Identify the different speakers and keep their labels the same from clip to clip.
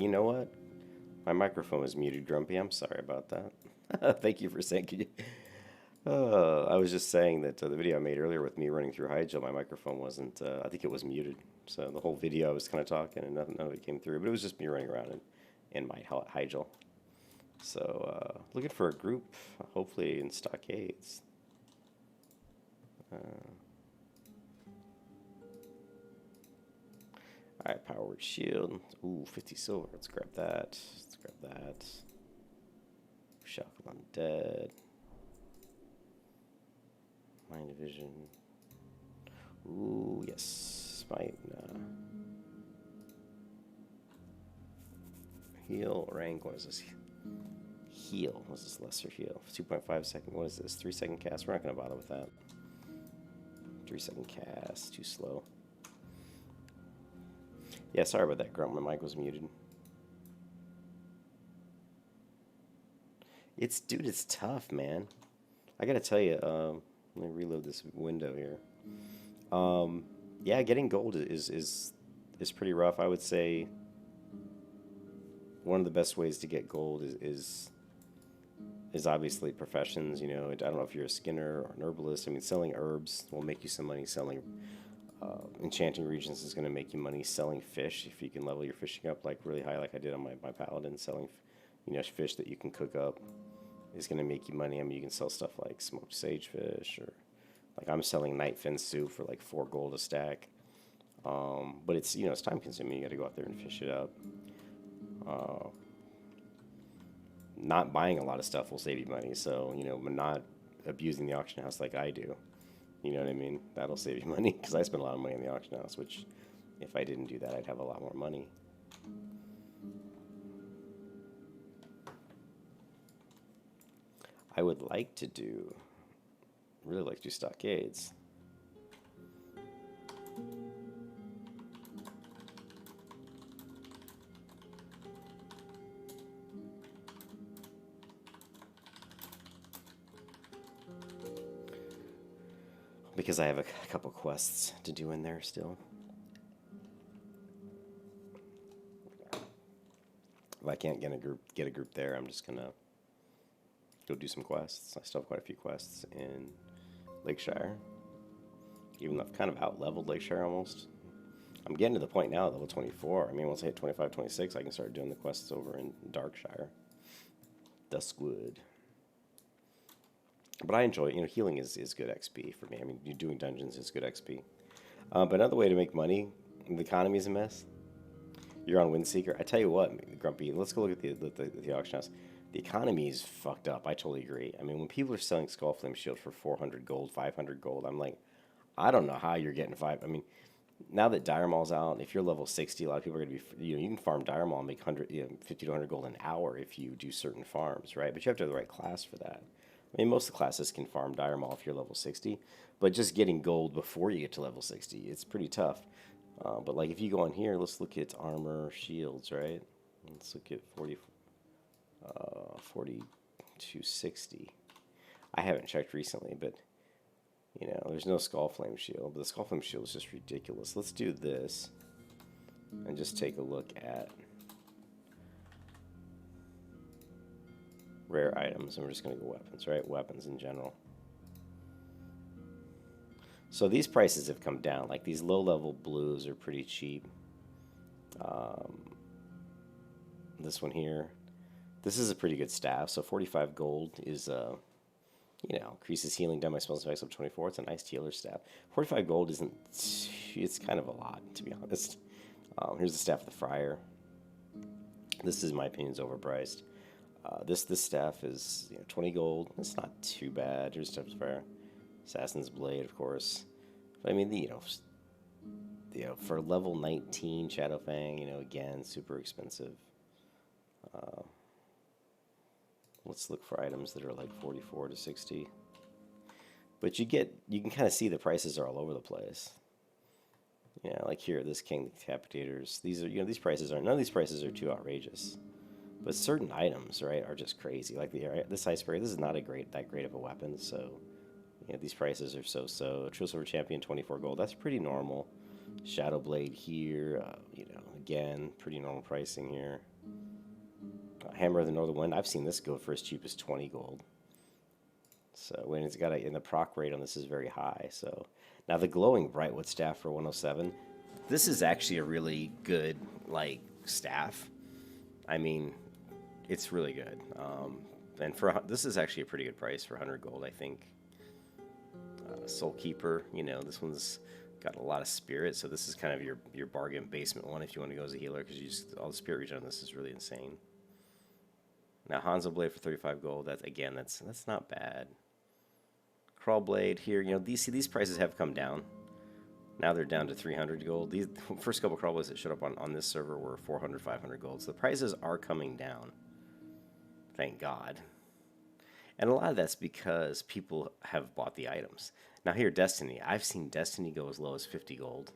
Speaker 1: You know what? My microphone was muted, Grumpy. I'm sorry about that. Thank you for saying. Could you? I was just saying that the video I made earlier with me running through high jump, my microphone wasn't. I think it was muted. So the whole video I was kind of talking and none of it came through. But it was just me running around in my high jump. So looking for a group, hopefully in stockades. Uh, all right, powered shield. Ooh, 50 silver. Let's grab that. Let's grab that. Shock of Undead. Mind Division. Ooh, yes. Might. Heal rank. What is this? Heal. What's this lesser heal? 2.5 second. What is this? 3-second cast. We're not going to bother with that. 3-second cast. Too slow. Yeah, sorry about that, Grunt. My mic was muted. Dude, it's tough, man. I gotta tell you, let me reload this window here. Yeah, getting gold is pretty rough. I would say one of the best ways to get gold is obviously professions. You know, I don't know if you're a skinner or an herbalist. I mean, selling herbs will make you some money. Selling enchanting regions is going to make you money. Selling fish, if you can level your fishing up like really high, like I did on my paladin, selling fish that you can cook up is going to make you money. I mean, you can sell stuff like smoked sagefish, or like I'm selling night fin soup for like 4 gold a stack. But it's it's time consuming. You got to go out there and fish it up. Not buying a lot of stuff will save you money. So not abusing the auction house like I do. You know what I mean? That'll save you money because I spend a lot of money in the auction house. Which, if I didn't do that, I'd have a lot more money. I would like to do, really like to do stockades. Because I have a couple quests to do in there still. If I can't get a group there, I'm just gonna go do some quests. I still have quite a few quests in Lakeshire. Even though I've kind of out-leveled Lakeshire almost. I'm getting to the point now at level 24. I mean, once I hit 25, 26, I can start doing the quests over in Darkshire. Duskwood. But I enjoy it. Healing is good XP for me. I mean, doing dungeons is good XP. But another way to make money, the economy is a mess. You're on Windseeker. I tell you what, Grumpy, let's go look at the auction house. The economy is fucked up. I totally agree. I mean, when people are selling Skullflame Shield for 400 gold, 500 gold, I'm like, I don't know how you're getting 5. I mean, now that Dire Maw's out, if you're level 60, a lot of people are going to be, you can farm Dire Maw and make 50 to 100 gold an hour if you do certain farms, right? But you have to have the right class for that. I mean, most of the classes can farm Dire Maw if you're level 60, but just getting gold before you get to level 60, it's pretty tough. But like if you go on here, let's look at armor shields, right? Let's look at 4260. I haven't checked recently, but there's no Skullflame Shield. But the Skullflame Shield is just ridiculous. Let's do this and just take a look at rare items, and we're just going to go weapons, right? Weapons in general. So these prices have come down. Like these low-level blues are pretty cheap. This one here, this is a pretty good staff. So 45 gold is, increases healing, done by spells effects up 24. It's a nice healer staff. 45 gold isn't, it's kind of a lot, to be honest. Here's the staff of the Friar. This, is, in my opinion, is overpriced. This staff is 20 gold. It's not too bad. Here's Staff of the Friar. Assassin's Blade, of course. But I mean, for level 19 Shadowfang, again, super expensive. Let's look for items that are like 44 to 60. But you can kind of see the prices are all over the place. Like here, this King Decapitators. These are, these prices none of these prices are too outrageous. But certain items, right, are just crazy. Like this Icebreaker, this is not that great of a weapon, so these prices are so. True Silver Champion, 24 gold. That's pretty normal. Shadow Blade here, again, pretty normal pricing here. Hammer of the Northern Wind. I've seen this go for as cheap as 20 gold. So when it's got and the proc rate on this is very high. So now the glowing Brightwood staff for 107. This is actually a really good like staff. I mean, it's really good. And for this is actually a pretty good price for 100 gold, I think. Soul Keeper, you know, this one's got a lot of spirit, so this is kind of your bargain basement one if you want to go as a healer, because you just all the spirit regen on this is really insane. Now Hanzo Blade for 35 gold. That's not bad. Crawl Blade here, you know, these prices have come down. Now they're down to 300 gold. These first couple Crawl Blades that showed up on this server were 400, 500 gold. So the prices are coming down. Thank God. And a lot of that's because people have bought the items. Now here, Destiny. I've seen Destiny go as low as 50 gold.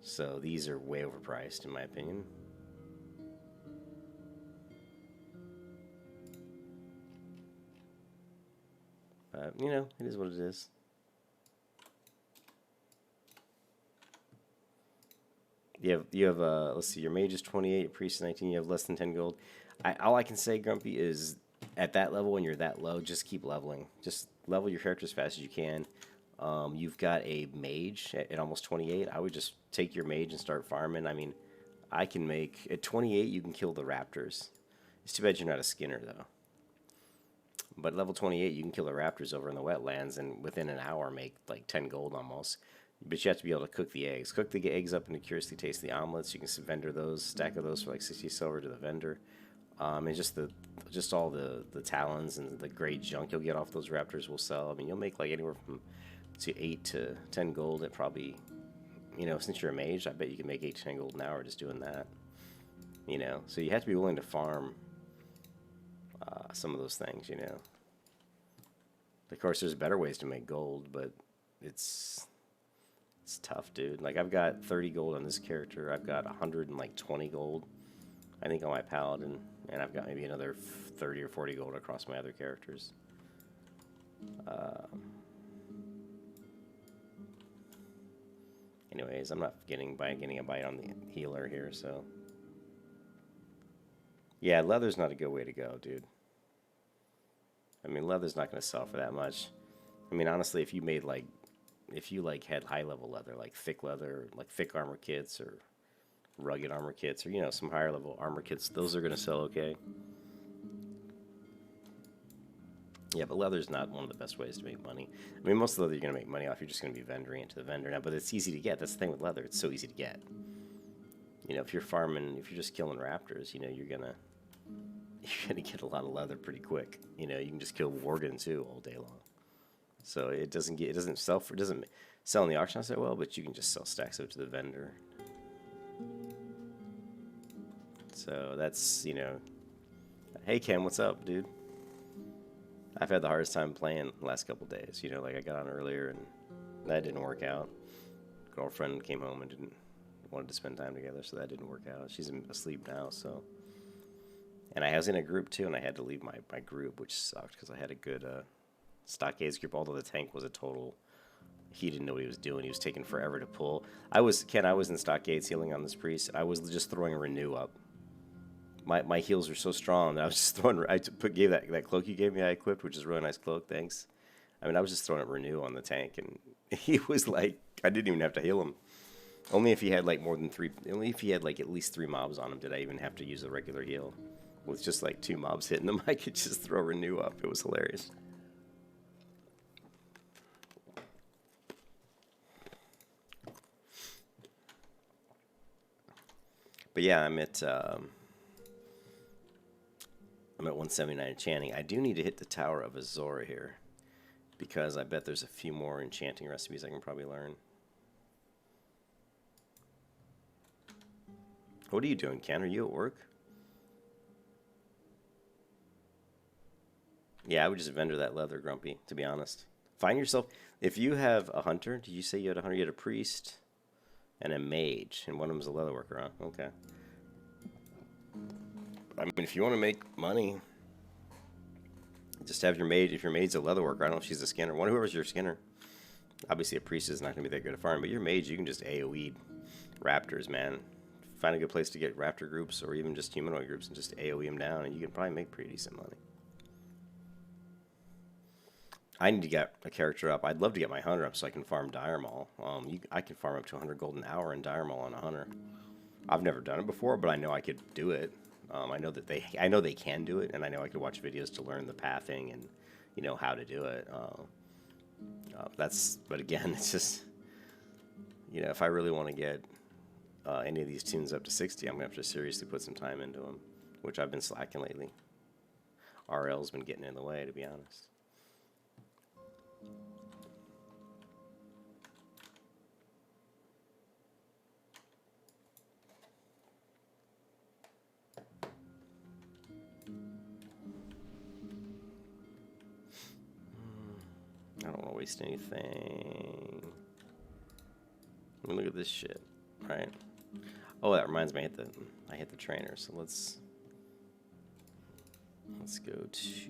Speaker 1: So these are way overpriced in my opinion. But, you know, it is what it is. You have let's see, your mage is 28, your priest is 19, you have less than 10 gold. All I can say, Grumpy, is at that level, when you're that low, just keep leveling. Just level your character as fast as you can. You've got a mage at almost 28. I would just take your mage and start farming. I mean, I can make, at 28, you can kill the raptors. It's too bad you're not a skinner, though. But level 28, you can kill the raptors over in the wetlands and within an hour make like 10 gold almost. But you have to be able to cook the eggs. Cook the eggs up into curiously tasty omelets. You can vendor those, stack of those for like 60 silver to the vendor. And just all the talons and the great junk you'll get off those raptors will sell. I mean, you'll make like anywhere from 8 to 10 gold at probably, you know, since you're a mage, I bet you can make 8 to 10 gold an hour just doing that. You know, so you have to be willing to farm some of those things, you know. Of course, there's better ways to make gold, but it's tough, dude. Like, I've got 30 gold on this character. I've got 120 gold, I think, on my paladin, and I've got maybe another 30 or 40 gold across my other characters. Anyways, I'm not getting a bite on the healer here, so yeah, leather's not a good way to go, dude. I mean, leather's not going to sell for that much. I mean, honestly, if you had high level leather, like thick leather, like thick armor kits or rugged armor kits, or, you know, some higher level armor kits, those are going to sell okay. Yeah, but leather's not one of the best ways to make money. I mean, most of the leather you're going to make money off, you're just going to be vendoring it to the vendor now, but it's easy to get. That's the thing with leather. It's so easy to get. You know, if you're farming, if you're just killing raptors, you know, you're gonna get a lot of leather pretty quick. You know, you can just kill Worgen too all day long. So it doesn't sell in the auction house that well, but you can just sell stacks out to the vendor. So that's, you know, hey Ken, what's up, dude? I've had the hardest time playing the last couple days. You know, like I got on earlier and that didn't work out. Girlfriend came home and wanted to spend time together, so that didn't work out. She's asleep now, so. And I was in a group too, and I had to leave my group, which sucked because I had a good Stockades group. Although the tank was a total, he didn't know what he was doing. He was taking forever to pull. I was in Stockades healing on this priest. I was just throwing Renew up. My heals were so strong that I was just throwing. Gave that cloak you gave me. I equipped, which is a really nice cloak. Thanks. I mean, I was just throwing up Renew on the tank, and he was like, I didn't even have to heal him. Only if he had like at least 3 mobs on him did I even have to use a regular heal. With just like 2 mobs hitting them, I could just throw Renew up. It was hilarious. But yeah, I'm at 179 enchanting. I do need to hit the Tower of Azora here, because I bet there's a few more enchanting recipes I can probably learn. What are you doing, Ken? Are you at work? Yeah, I would just vendor that leather, Grumpy, to be honest. Find yourself, if you have a hunter, did you say you had a hunter? You had a priest and a mage, and one of them is a leather worker, huh? Okay. I mean, if you want to make money, just have your maid, if your maid's a leather worker, I don't know if she's a skinner, whoever's your skinner. Obviously a priest is not going to be that good at farming, but your mage, you can just AoE raptors, man. find a good place to get raptor groups or even just humanoid groups and just AoE them down, and you can probably make pretty decent money. I need to get a character up. I'd love to get my hunter up so I can farm Dire Maul. I can farm up to 100 gold an hour in Dire Maul on a hunter. I've never done it before, but I know I could do it. I know they can do it, and I know I could watch videos to learn the pathing and how to do it. But again, it's just if I really want to get any of these tunes up to 60, I'm gonna have to seriously put some time into them, which I've been slacking lately. RL's been getting in the way, to be honest. I don't want to waste anything. Let me look at this shit, right? Oh, that reminds me, I hit the trainer. So let's go to.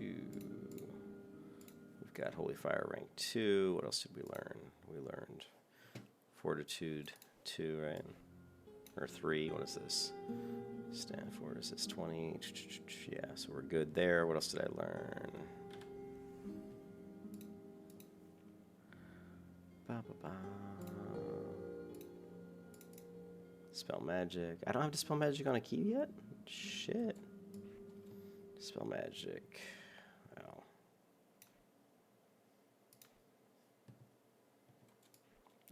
Speaker 1: We've got Holy Fire rank 2. What else did we learn? We learned Fortitude 2, right? Or 3. What is this? Stand for. Is this 20? Yeah, so we're good there. What else did I learn? Dispel magic. I don't have Dispel magic on a key yet? Shit. Dispel magic. Oh.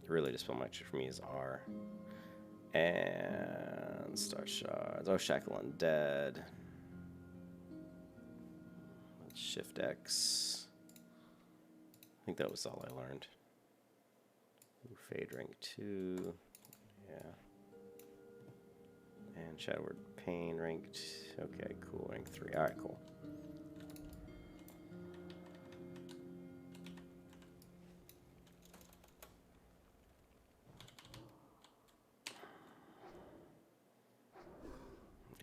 Speaker 1: Really, Dispel magic for me is R. And Star Shards. Oh, Shackle Undead. Shift X. I think that was all I learned. Fade rank 2. Yeah. And Shadowward Pain ranked. Okay, cool. Rank 3. Alright, cool.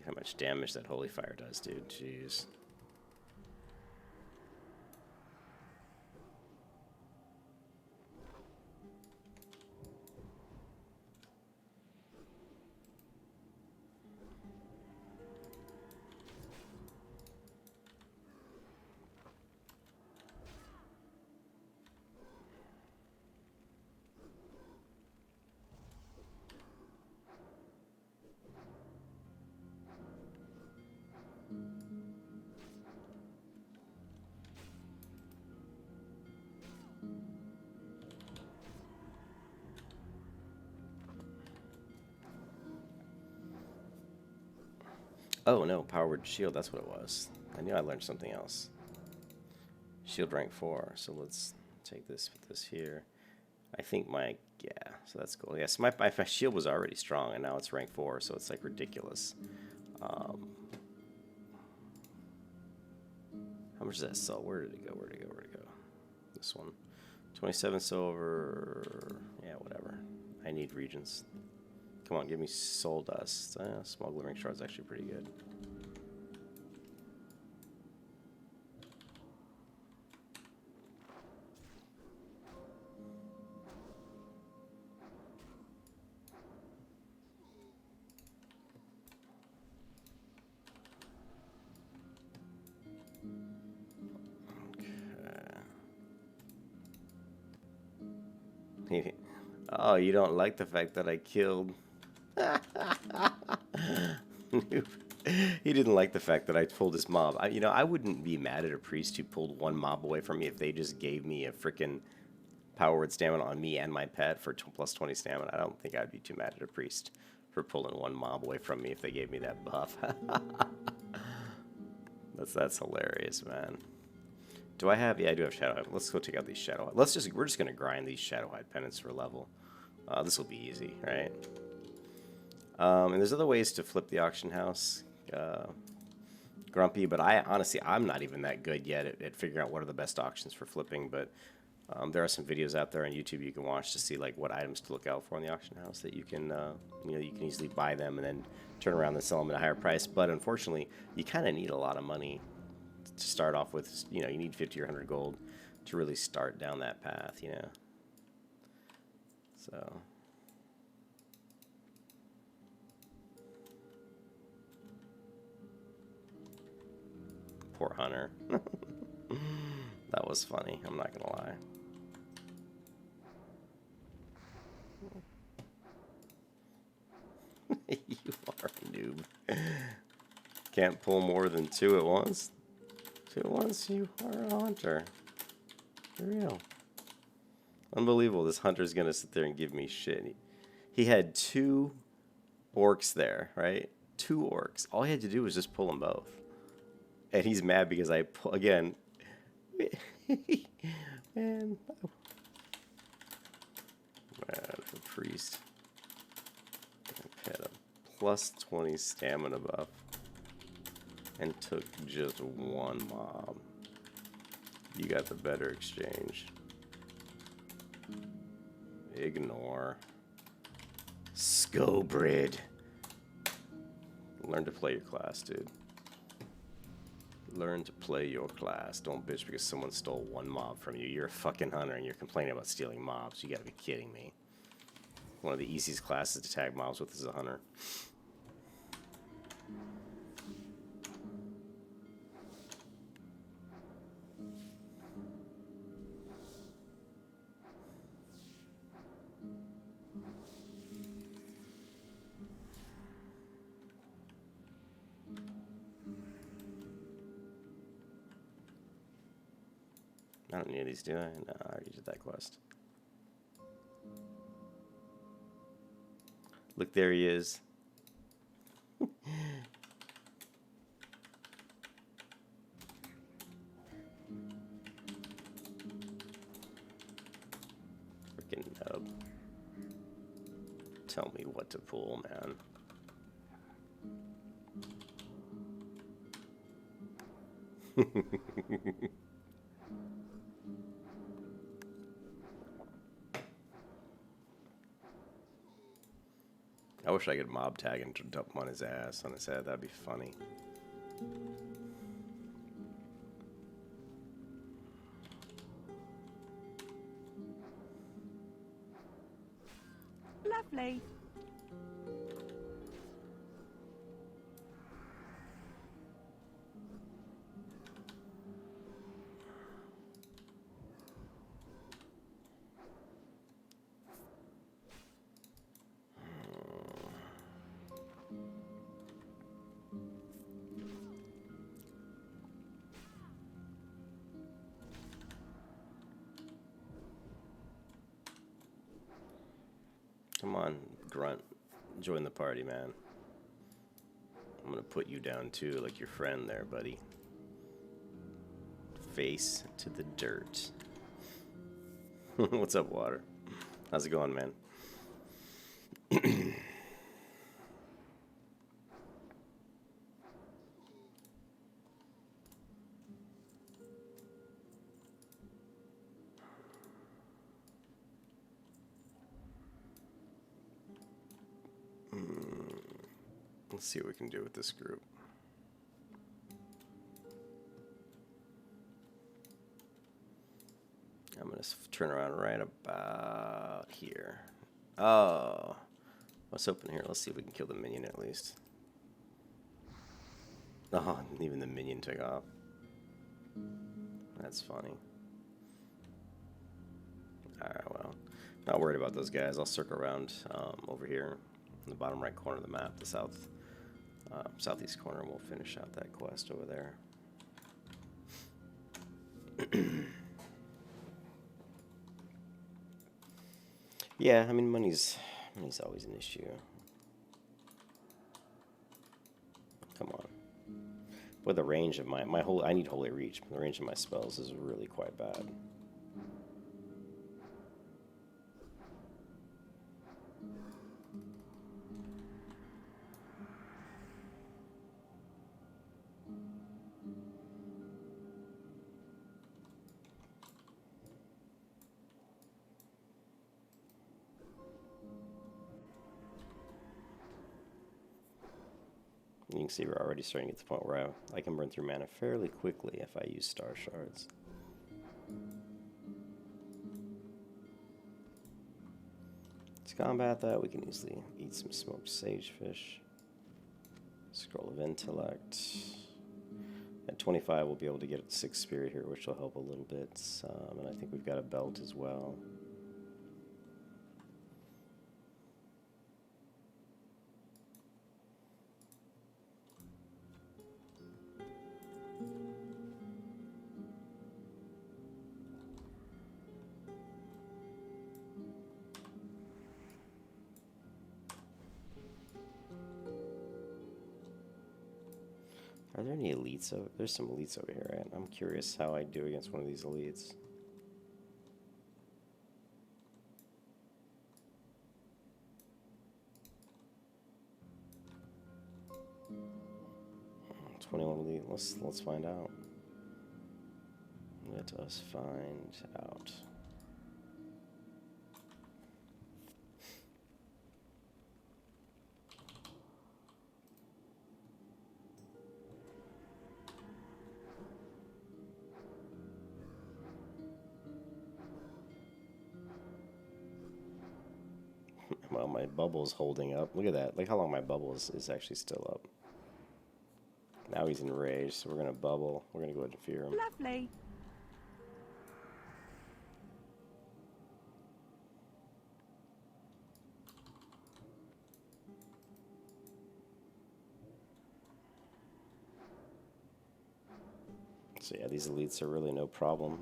Speaker 1: How much damage that Holy Fire does, dude. Jeez. Oh no, powered shield, that's what it was. I knew I learned something else. Shield rank 4, so let's take this, put this here. I think yeah, so that's cool. Yeah, so my shield was already strong, and now it's rank 4, so it's like ridiculous. How much does that sell? Where did it go? Where'd it go? Where'd it go? This one. 27 silver. Yeah, whatever. I need regions. Come on, give me soul dust. Small glimmering shard's actually pretty good. Okay. Oh, you don't like the fact that I killed... He didn't like the fact that I pulled his mob. I wouldn't be mad at a priest who pulled one mob away from me if they just gave me a freaking power word stamina on me and my pet for plus 20 stamina. I don't think I'd be too mad at a priest for pulling one mob away from me if they gave me that buff. That's hilarious, man. Do I have? Yeah, I do have Shadowhide. Let's go take out these Shadowhide. We're just gonna grind these Shadowhide penance for level. This will be easy, right? And there's other ways to flip the auction house, Grumpy, but I'm not even that good yet at figuring out what are the best auctions for flipping, but there are some videos out there on YouTube you can watch to see like what items to look out for in the auction house that you can you can easily buy them and then turn around and sell them at a higher price. But unfortunately, you kind of need a lot of money to start off with. You need 50 or 100 gold to really start down that path, So Poor Hunter. That was funny, I'm not gonna lie. You are a noob. Can't pull more than 2 at once? 2 at once? You are a hunter. For real. Unbelievable, this hunter's gonna sit there and give me shit. He had 2 orcs there, right? 2 orcs. All he had to do was just pull them both. And he's mad because I pull again. Man. The priest. I had a plus 20 stamina buff. And took just 1 mob. You got the better exchange. Ignore. Scobrid. Learn to play your class, dude. Learn to play your class. Don't bitch because someone stole 1 mob from you. You're a fucking hunter and you're complaining about stealing mobs. You gotta be kidding me. One of the easiest classes to tag mobs with is a hunter. I don't need these, do I? No, I already did that quest. Look, there he is. Freaking nub. Tell me what to pull, man. I wish I could mob tag and dump him on his ass, on his head. That'd be funny.
Speaker 2: Lovely.
Speaker 1: Come on, grunt. Join the party, man. I'm gonna put you down too, like your friend there, buddy. Face to the dirt. What's up, Water? How's it going, man? Let's see what we can do with this group. I'm going to turn around right about here. Oh. What's open here? Let's see if we can kill the minion at least. Oh, even the minion took off. That's funny. Alright, well. Not worried about those guys. I'll circle around over here in the bottom right corner of the map, the southeast corner, and we'll finish out that quest over there. Yeah, I mean, money's always an issue. Come on. Boy, the range of my whole, I need Holy Reach, but the range of my spells is really quite bad. You can see we're already starting to get to the point where I can burn through mana fairly quickly if I use Star Shards. To combat that, we can easily eat some smoked sagefish. Scroll of Intellect. At 25, we'll be able to get 6 spirit here, which will help a little bit. And I think we've got a belt as well. Are there any elites? There's some elites over here, right? I'm curious how I do against one of these elites. Hmm, 21 elite. Let's find out. Let us find out. Well, my bubble's holding up. Look at that. Look how long my bubble is actually still up. Now he's enraged, so we're going to bubble. We're going to go ahead and fear him.
Speaker 2: Lovely.
Speaker 1: So yeah, these elites are really no problem.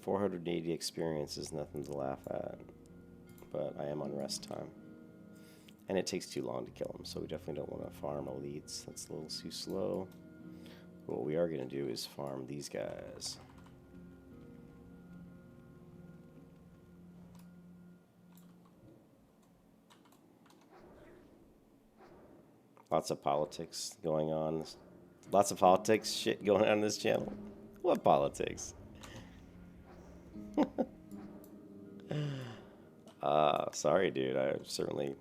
Speaker 1: .480 experience is nothing to laugh at, but I am on rest time. And it takes too long to kill them, so we definitely don't want to farm elites. That's a little too slow. What we are going to do is farm these guys. Lots of politics going on. Lots of politics shit going on this channel. What politics? Sorry, dude. I'm certainly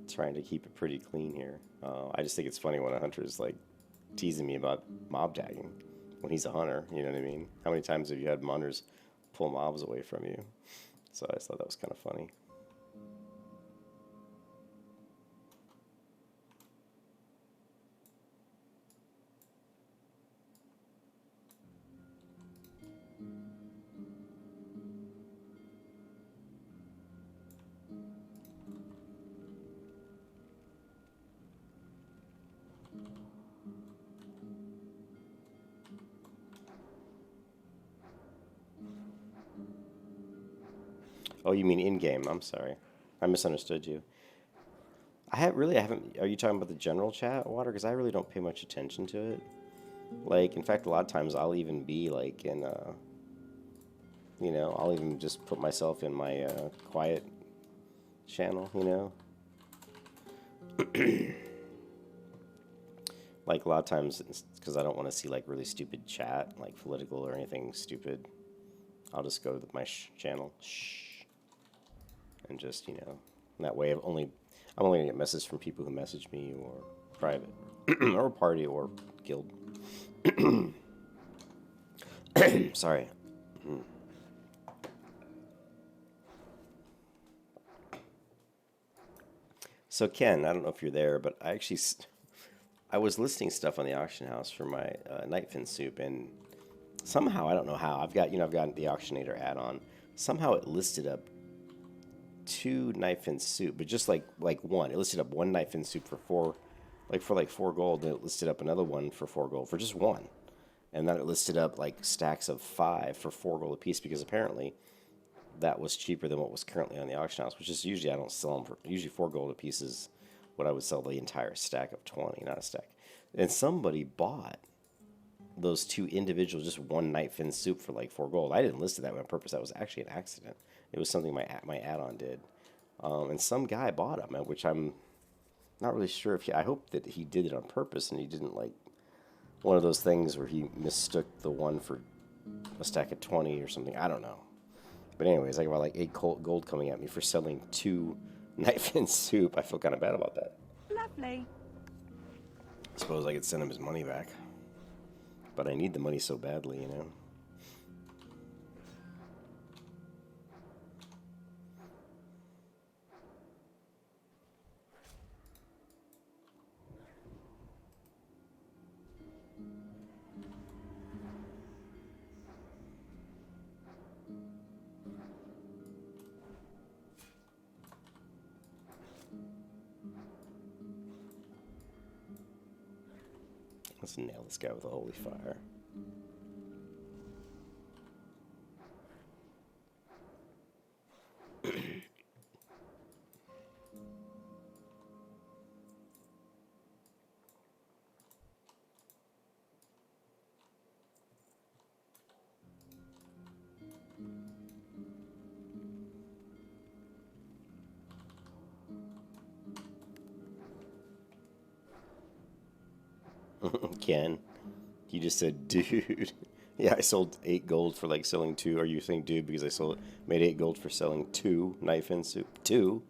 Speaker 1: trying to keep it pretty clean here. I just think it's funny when a hunter's like teasing me about mob tagging when he's a hunter. You know what I mean? How many times have you had hunters pull mobs away from you? So I just thought that was kind of funny. Oh, you mean in-game? I'm sorry. I misunderstood you. I haven't... Are you talking about the general chat, Water? Because I really don't pay much attention to it. Like, in fact, a lot of times I'll even be, like, in, you know, I'll even just put myself in my quiet channel, you know? Like, a lot of times, because I don't want to see, like, really stupid chat, like political or anything stupid, I'll just go to my channel. And just, you know, that way I'm only going to get messages from people who message me or private or party or guild. Sorry. So Ken, I don't know if you're there, but I was listing stuff on the auction house for my Nightfin soup, and somehow, I don't know how, I've got the auctionator add-on. Somehow it listed up 2 Nightfin soup, but just like one. It listed up 1 Nightfin soup for 4 gold, and it listed up another one for 4 gold for just one. And then it listed up like stacks of 5 for 4 gold a piece, because apparently that was cheaper than what was currently on the auction house, which is usually I don't sell them for, usually 4 gold a piece is what I would sell the entire stack of 20, not a stack. And somebody bought those 2 individual, just 1 Nightfin soup for like 4 gold. I didn't list it that way on purpose. That was actually an accident. It was something my add-on did. And some guy bought them, which I'm not really sure if I hope that he did it on purpose and he didn't, like, one of those things where he mistook the one for a stack of 20 or something. I don't know. But anyways, I got like 8 gold coming at me for selling 2 Nightfin soup. I feel kind of bad about that.
Speaker 2: Lovely.
Speaker 1: Suppose I could send him his money back. But I need the money so badly, you know? Let's nail this guy with a holy fire. Ken, you just said, dude. Yeah, I sold 8 gold for like selling 2. Are you saying dude because I made 8 gold for selling 2 knife and soup? 2?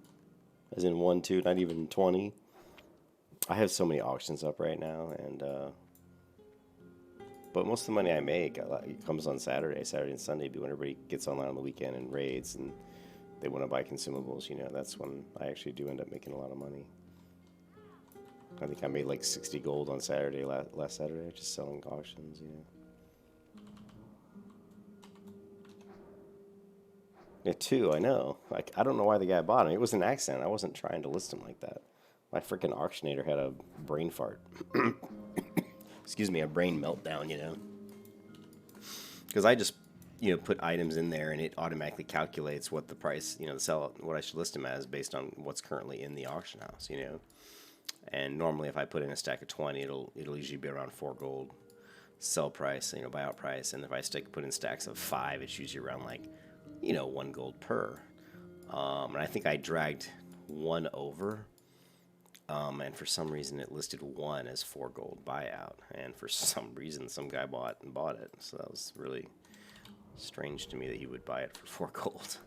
Speaker 1: As in 1, 2, not even 20. I have so many auctions up right now, and but most of the money I make it comes on Saturday and Sunday, when everybody gets online on the weekend and raids and they want to buy consumables. You know, that's when I actually do end up making a lot of money. I think I made like 60 gold on Saturday, last Saturday, just selling auctions, you know. Yeah, 2, I know. Like, I don't know why the guy bought him. It was an accident. I wasn't trying to list him like that. My freaking auctionator had a brain fart. Excuse me, a brain meltdown, you know. Because I just, you know, put items in there and it automatically calculates what the price, you know, what I should list them as based on what's currently in the auction house, you know. And normally, if I put in a stack of 20, it'll usually be around 4 gold sell price, you know, buyout price. And if I put in stacks of 5, it's usually around like, you know, 1 gold per. And I think I dragged 1 over, and for some reason it listed 1 as 4 gold buyout. And for some reason, some guy bought it. So that was really strange to me that he would buy it for 4 gold.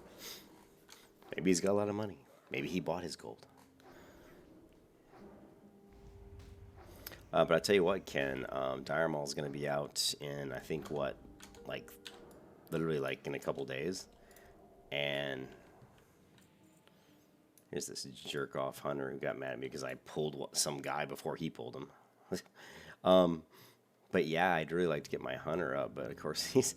Speaker 1: Maybe he's got a lot of money. Maybe he bought his gold. But I tell you what, Ken, Dire Maul is going to be out in, I think, like, literally, like, in a couple days. And here's this jerk-off hunter who got mad at me because I pulled some guy before he pulled him. But yeah, I'd really like to get my hunter up, but of course he's...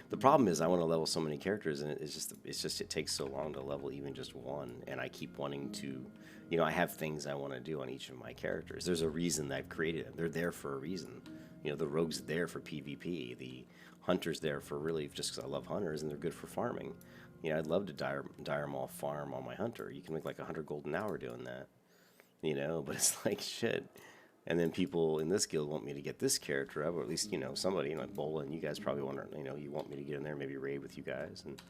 Speaker 1: The problem is I want to level so many characters, and it takes so long to level even just 1, and I keep wanting to, you know, I have things I want to do on each of my characters. There's a reason that I've created them. They're there for a reason. You know, the rogue's there for PvP. The hunter's there for really just because I love hunters, and they're good for farming. You know, I'd love to dire maul farm on my hunter. You can make like 100 gold an hour doing that, you know, but it's like shit. And then people in this guild want me to get this character up, or at least, you know, somebody, you know, like Bola, and you guys probably want to, you know, you want me to get in there, maybe raid with you guys. And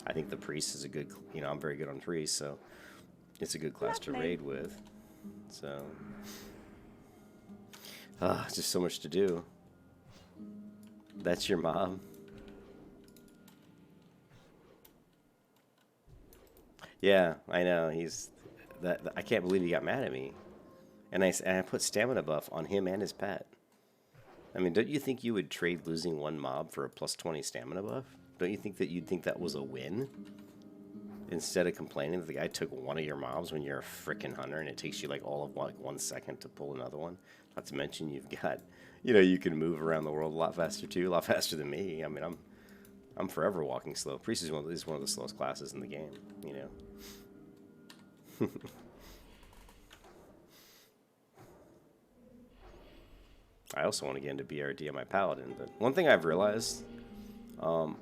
Speaker 1: I think the priest is a good, you know, I'm very good on priest, so it's a good class to raid with. So, just so much to do. That's your mob. Yeah, I know. I can't believe he got mad at me. And I put stamina buff on him and his pet. I mean, don't you think you would trade losing 1 mob for a plus 20 stamina buff? Don't you think that you'd think that was a win? Instead of complaining that the guy took 1 of your mobs when you're a freaking hunter and it takes you like all of 1 second to pull another one. Not to mention you've got, you know, you can move around the world a lot faster too, a lot faster than me. I mean, I'm forever walking slow. Priest is one of the slowest classes in the game, you know. I also want to get into BRD on my paladin, but one thing I've realized, I don't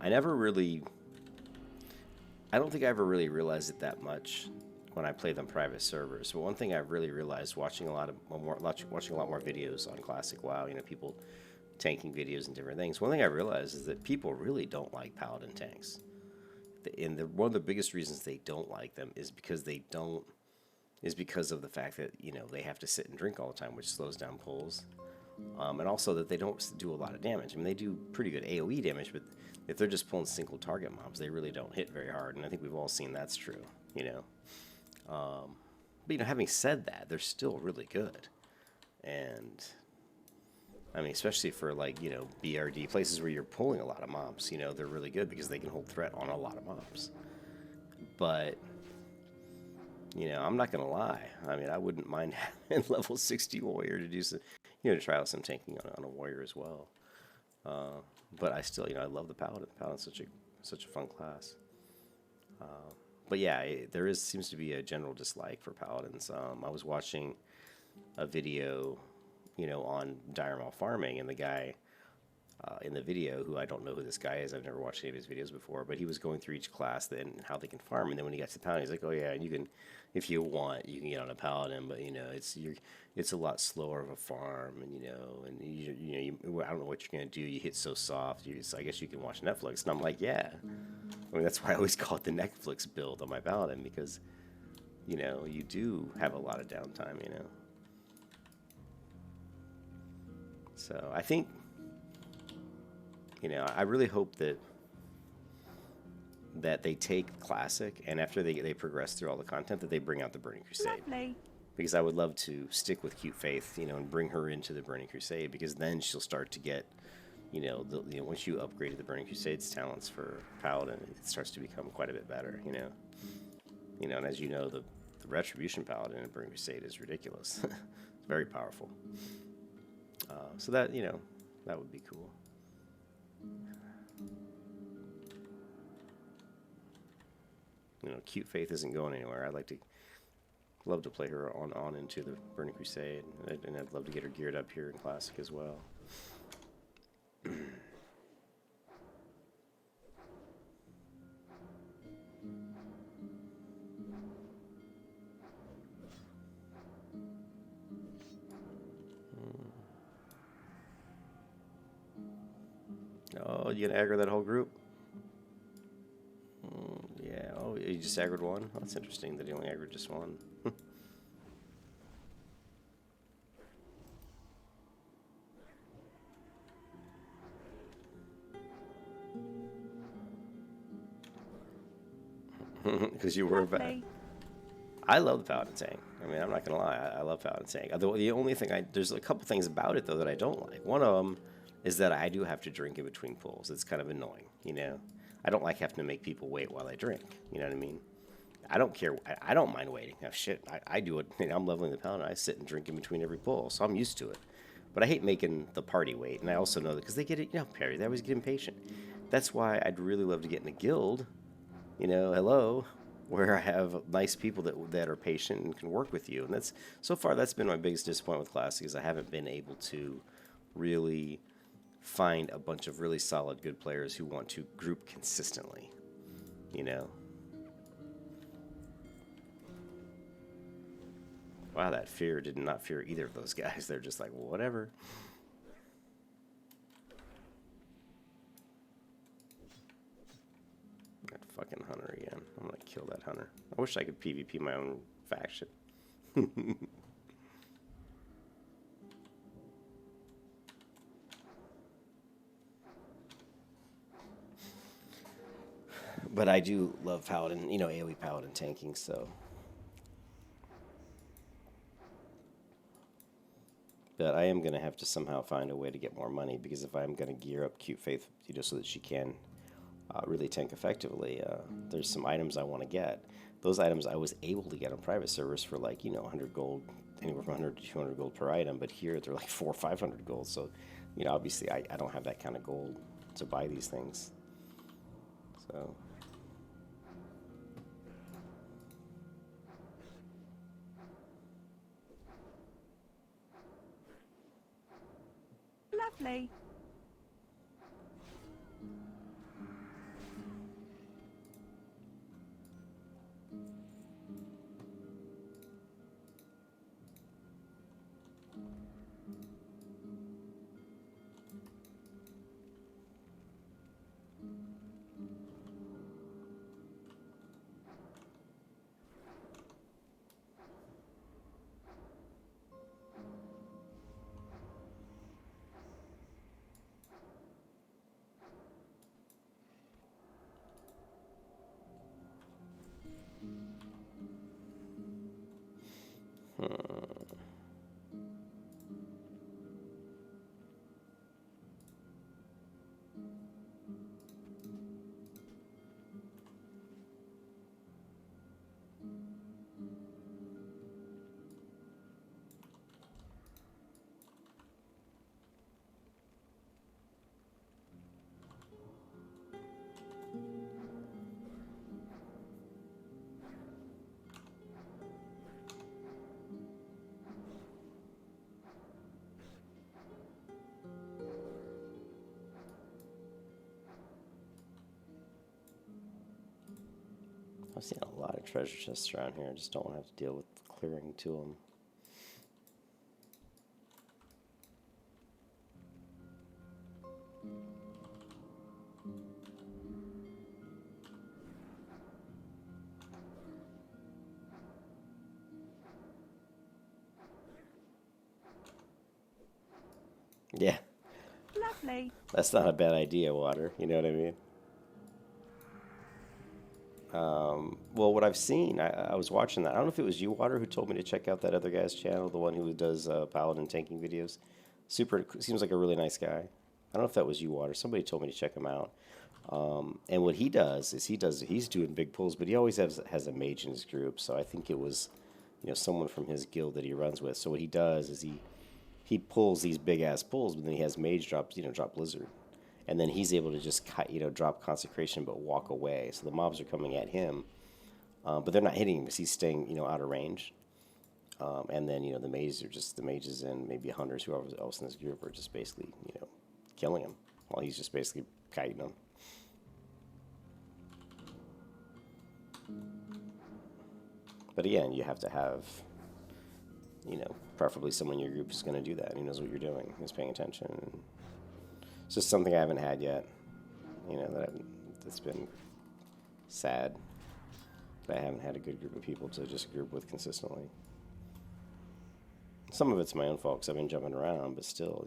Speaker 1: think I ever really realized it that much when I played on private servers. But one thing I've really realized watching a lot more videos on Classic WoW, you know, people tanking videos and different things. One thing I realized is that people really don't like paladin tanks, and one of the biggest reasons they don't like them is because of the fact that, you know, they have to sit and drink all the time, which slows down pulls. And also that they don't do a lot of damage. I mean, they do pretty good AoE damage, but if they're just pulling single target mobs, they really don't hit very hard. And I think we've all seen that's true, you know. But, you know, having said that, they're still really good. And I mean, especially for like, BRD places where you're pulling a lot of mobs, they're really good because they can hold threat on a lot of mobs. But, I'm not going to lie. I mean, I wouldn't mind having level 60 warrior to do some, to try out some tanking on a warrior as well. But I still, I love the paladin. Paladin's such a fun class. But yeah, there seems to be a general dislike for paladins. I was watching a video, on dire mall farming, and the guy in the video, who I don't know who this guy is, I've never watched any of his videos before, but he was going through each class and how they can farm. And then when he got to the paladin, he's like, "Oh yeah, and you can, if you want, you can get on a paladin, but it's a lot slower of a farm, and I don't know what you're gonna do. You hit so soft. So I guess you can watch Netflix." And I'm like, yeah. I mean, that's why I always call it the Netflix build on my paladin, because you do have a lot of downtime, So I think, I really hope that they take Classic, and after they progress through all the content, that they bring out the Burning Crusade.
Speaker 2: Lovely.
Speaker 1: Because I would love to stick with Cute Faith, and bring her into the Burning Crusade, because then she'll start to get, once you upgraded the Burning Crusade's talents for Paladin, it starts to become quite a bit better, and as you know, the Retribution Paladin in Burning Crusade is ridiculous. It's very powerful. So that, that would be cool. Cute Faith isn't going anywhere. Love to play her on into the Burning Crusade, and I'd love to get her geared up here in Classic as well. Oh, you gonna aggro that whole group? Yeah. Oh, you just aggroed one? Oh, that's interesting that he only aggroed just one. Because you were bad. I love the Paladin tank. I mean, I'm not gonna lie, I love Paladin tank. The only thing there's a couple things about it though that I don't like. One of them is that I do have to drink in between pulls. It's kind of annoying, I don't like having to make people wait while I drink. You know what I mean? I don't care. I don't mind waiting. Oh, shit, I do it. I'm leveling the Paladin. I sit and drink in between every pull, so I'm used to it. But I hate making the party wait, and I also know that because they get it, Perry, they always get impatient. That's why I'd really love to get in a guild, hello, where I have nice people that are patient and can work with you. And so far that's been my biggest disappointment with Classic, is I haven't been able to really find a bunch of really solid, good players who want to group consistently, Wow, that fear did not fear either of those guys. They're just like, well, whatever. That fucking hunter again. I'm gonna kill that hunter. I wish I could PvP my own faction. But I do love Paladin, AoE Paladin tanking, so. But I am going to have to somehow find a way to get more money, because if I'm going to gear up Cute Faith, so that she can really tank effectively, there's some items I want to get. Those items I was able to get on private servers for 100 gold, anywhere from 100 to 200 gold per item, but here they're like 400 or 500 gold, so, obviously I don't have that kind of gold to buy these things. So.
Speaker 2: Lovely.
Speaker 1: I've seen a lot of treasure chests around here. I just don't want to have to deal with clearing to them. Yeah,
Speaker 2: Lovely.
Speaker 1: that's not a bad idea, water. You know what I mean? Well, what I've seen, I was watching that. I don't know if it was you, Water, who told me to check out that other guy's channel, the one who does paladin tanking videos. Super, seems like a really nice guy. I don't know if that was you, Water. Somebody told me to check him out. And what he does is he's doing big pulls, but he always has a mage in his group. So I think it was, someone from his guild that he runs with. So what he does is he pulls these big ass pulls, but then he has mage drop blizzard, and then he's able to just drop consecration but walk away. So the mobs are coming at him, but they're not hitting him because he's staying out of range. And then the mages and maybe hunters, whoever else in this group, are just basically killing him while he's just basically kiting them. But again, you have to have preferably someone in your group who's going to do that, who knows what you're doing, who's paying attention. And it's just something I haven't had yet, that's been sad that I haven't had a good group of people to just group with consistently. Some of it's my own fault because I've been jumping around, but still,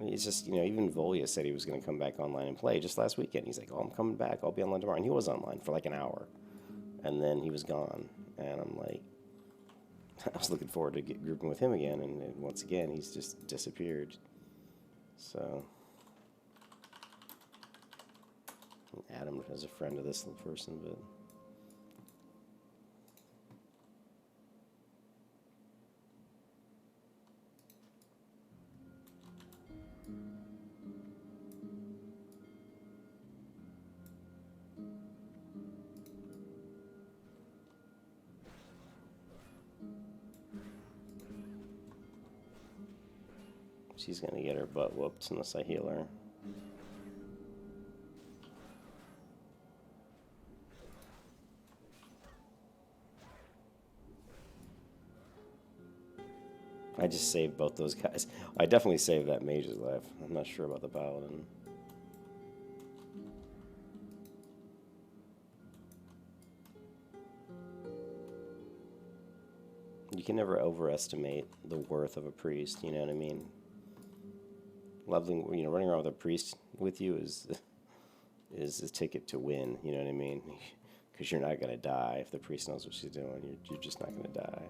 Speaker 1: It's just, even Volya said he was going to come back online and play just last weekend. He's like, oh, I'm coming back. I'll be online tomorrow. And he was online for like an hour. And then he was gone. And I'm like, I was looking forward to grouping with him again. And once again, he's just disappeared. So, Adam is a friend of this person, but... she's going to get her butt whooped unless I heal her. I just saved both those guys. I definitely saved that mage's life. I'm not sure about the paladin. You can never overestimate the worth of a priest, you know what I mean? Leveling, running around with a priest with you is a ticket to win, you know what I mean? Because you're not going to die if the priest knows what she's doing. You're just not going to die.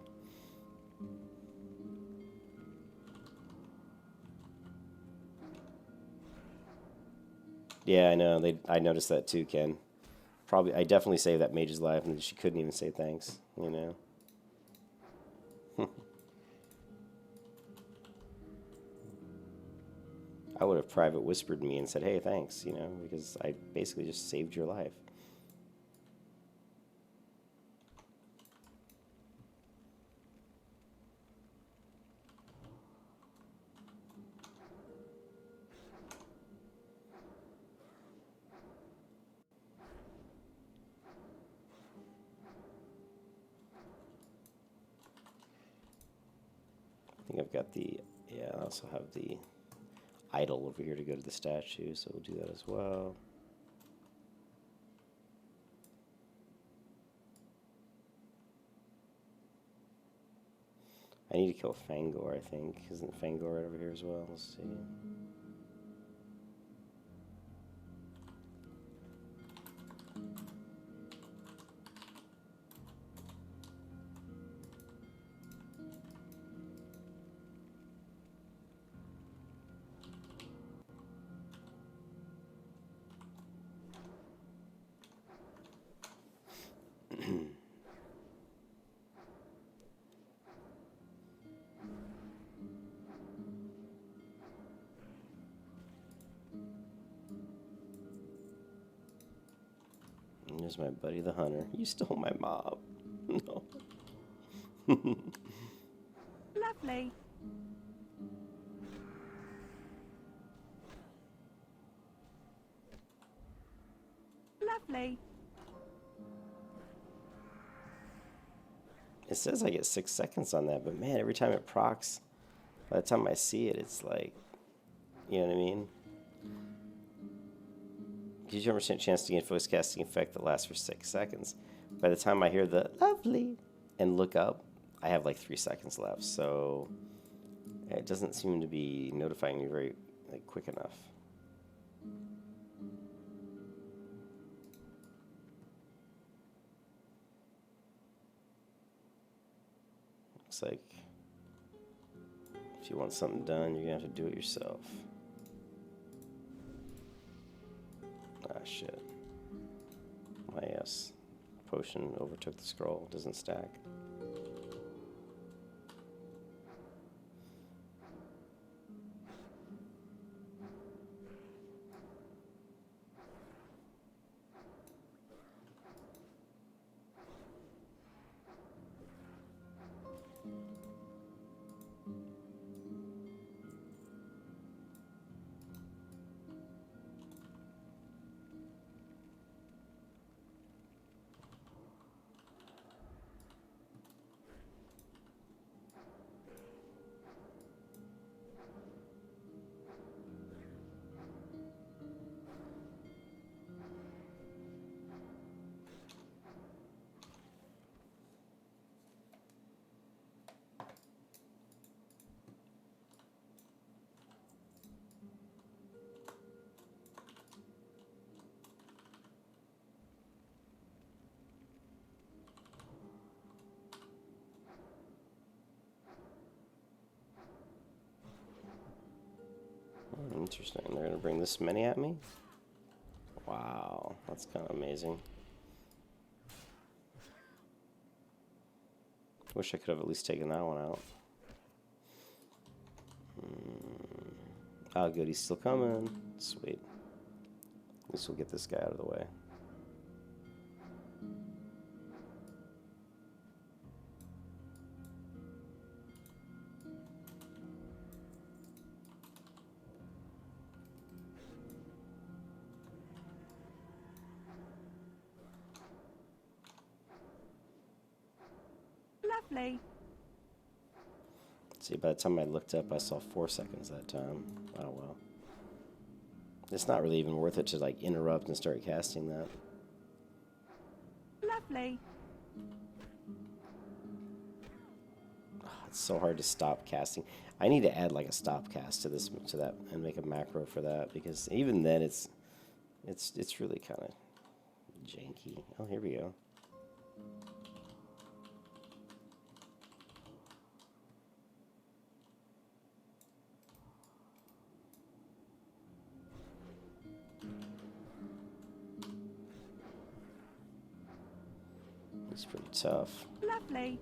Speaker 1: Yeah, I know. I noticed that too, Ken. I definitely saved that mage's life, and she couldn't even say thanks, I would have private whispered me and said, hey, thanks, because I basically just saved your life. I think I've got I also have the idol over here to go to the statue, so we'll do that as well. I need to kill Fangor, I think. Isn't Fangor right over here as well? Let's see. There's my buddy the hunter. You stole my mob. No.
Speaker 2: Lovely. Lovely.
Speaker 1: It says I get 6 seconds on that, but man, every time it procs, by the time I see it, it's like, you know what I mean? Gives you 100% chance to gain voice casting effect that lasts for 6 seconds. By the time I hear the lovely and look up, I have like 3 seconds left, so it doesn't seem to be notifying me very quick enough. Looks like if you want something done, you're gonna have to do it yourself. Ah, shit. My yes. Potion overtook the scroll. Doesn't stack. Interesting. They're going to bring this many at me? Wow. That's kind of amazing. Wish I could have at least taken that one out. Oh, good. He's still coming. Sweet. At least we'll get this guy out of the way.
Speaker 2: Lovely.
Speaker 1: See, by the time I looked up, I saw 4 seconds that time. Oh, well. It's not really even worth it to, like, interrupt and start casting that.
Speaker 2: Lovely.
Speaker 1: Oh, it's so hard to stop casting. I need to add, like, a stop cast to this, to that, and make a macro for that, because even then it's really kind of janky. Oh, here we go. It's pretty tough.
Speaker 2: Lovely.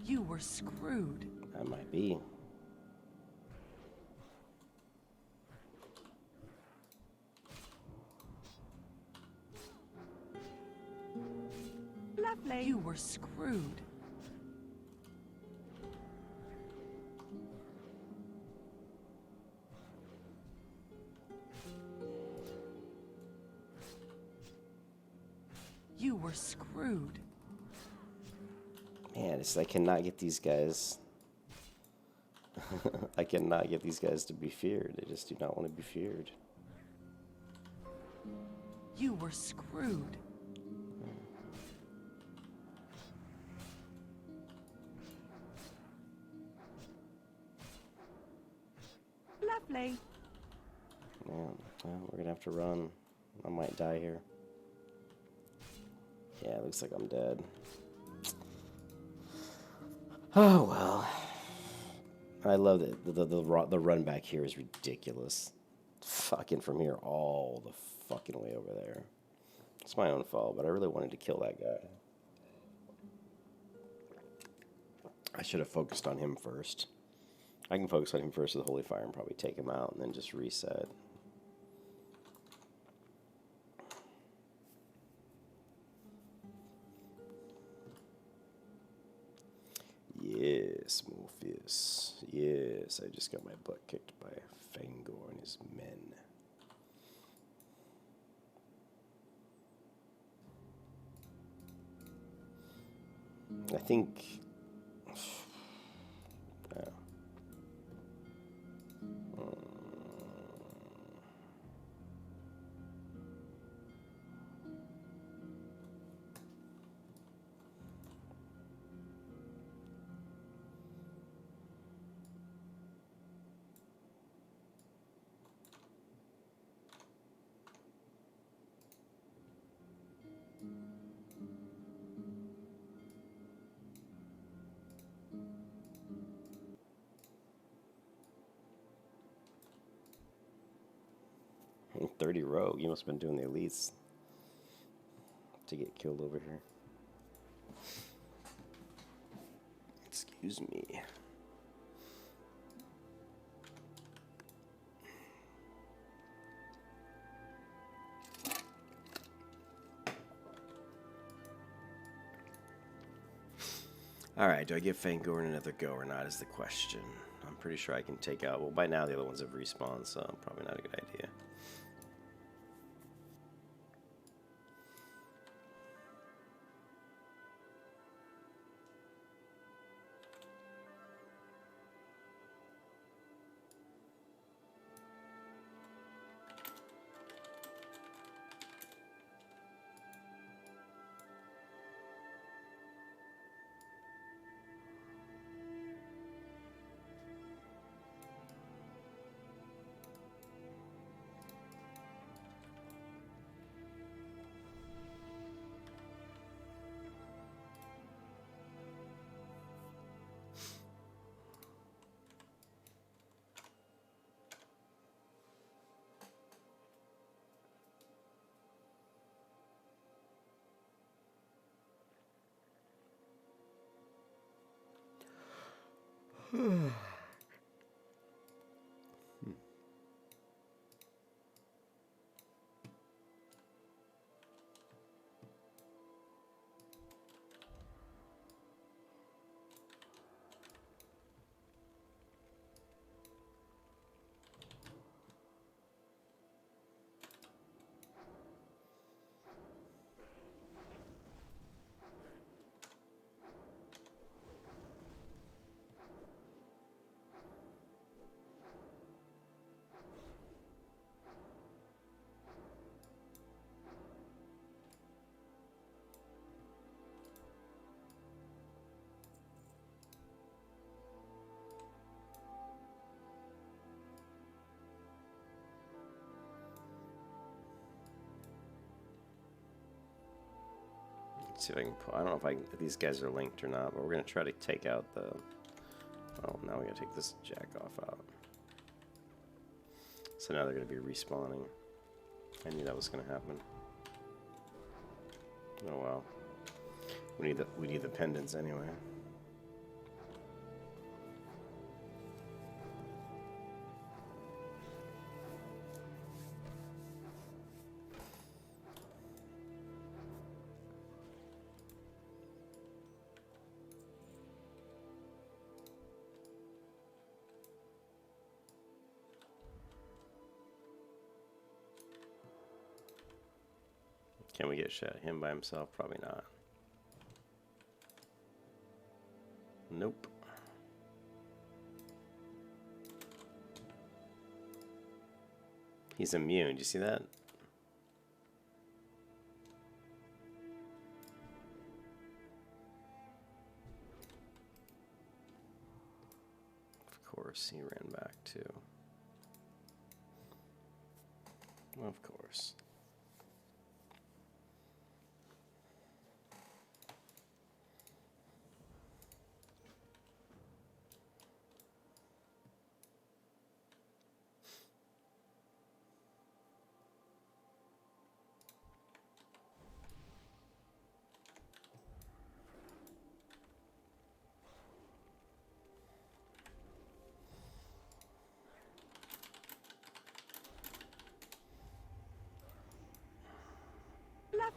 Speaker 2: You were screwed.
Speaker 1: I might be.
Speaker 2: Lovely. You were screwed. You were screwed.
Speaker 1: Man, I cannot get these guys. I cannot get these guys to be feared. They just do not want to be feared.
Speaker 2: You were screwed. Lovely.
Speaker 1: Man, well, we're gonna have to run. I might die here. Yeah, it looks like I'm dead. Oh well. I love that the run back here is ridiculous. Fucking from here all the fucking way over there. It's my own fault, but I really wanted to kill that guy. I should have focused on him first. I can focus on him first with Holy Fire and probably take him out and then just reset. Yeah. Morpheus, Morpheus. Yes, I just got my butt kicked by Fangor and his men. I think... I'm 30 rogue. You must have been doing the elites to get killed over here. Excuse me. Alright, do I give Fangor another go or not is the question. I'm pretty sure I can take out... Well, by now the other ones have respawned, so probably not a good idea. See if I can. I don't know if these guys are linked or not, but we're gonna try to take out the. Oh, now we gotta take this jack off out. So now they're gonna be respawning. I knew that was gonna happen. Oh well. We need the pendants anyway. Can we get shot? Him by himself? Probably not. Nope. He's immune. Do you see that? Of course, he ran back too. Of course.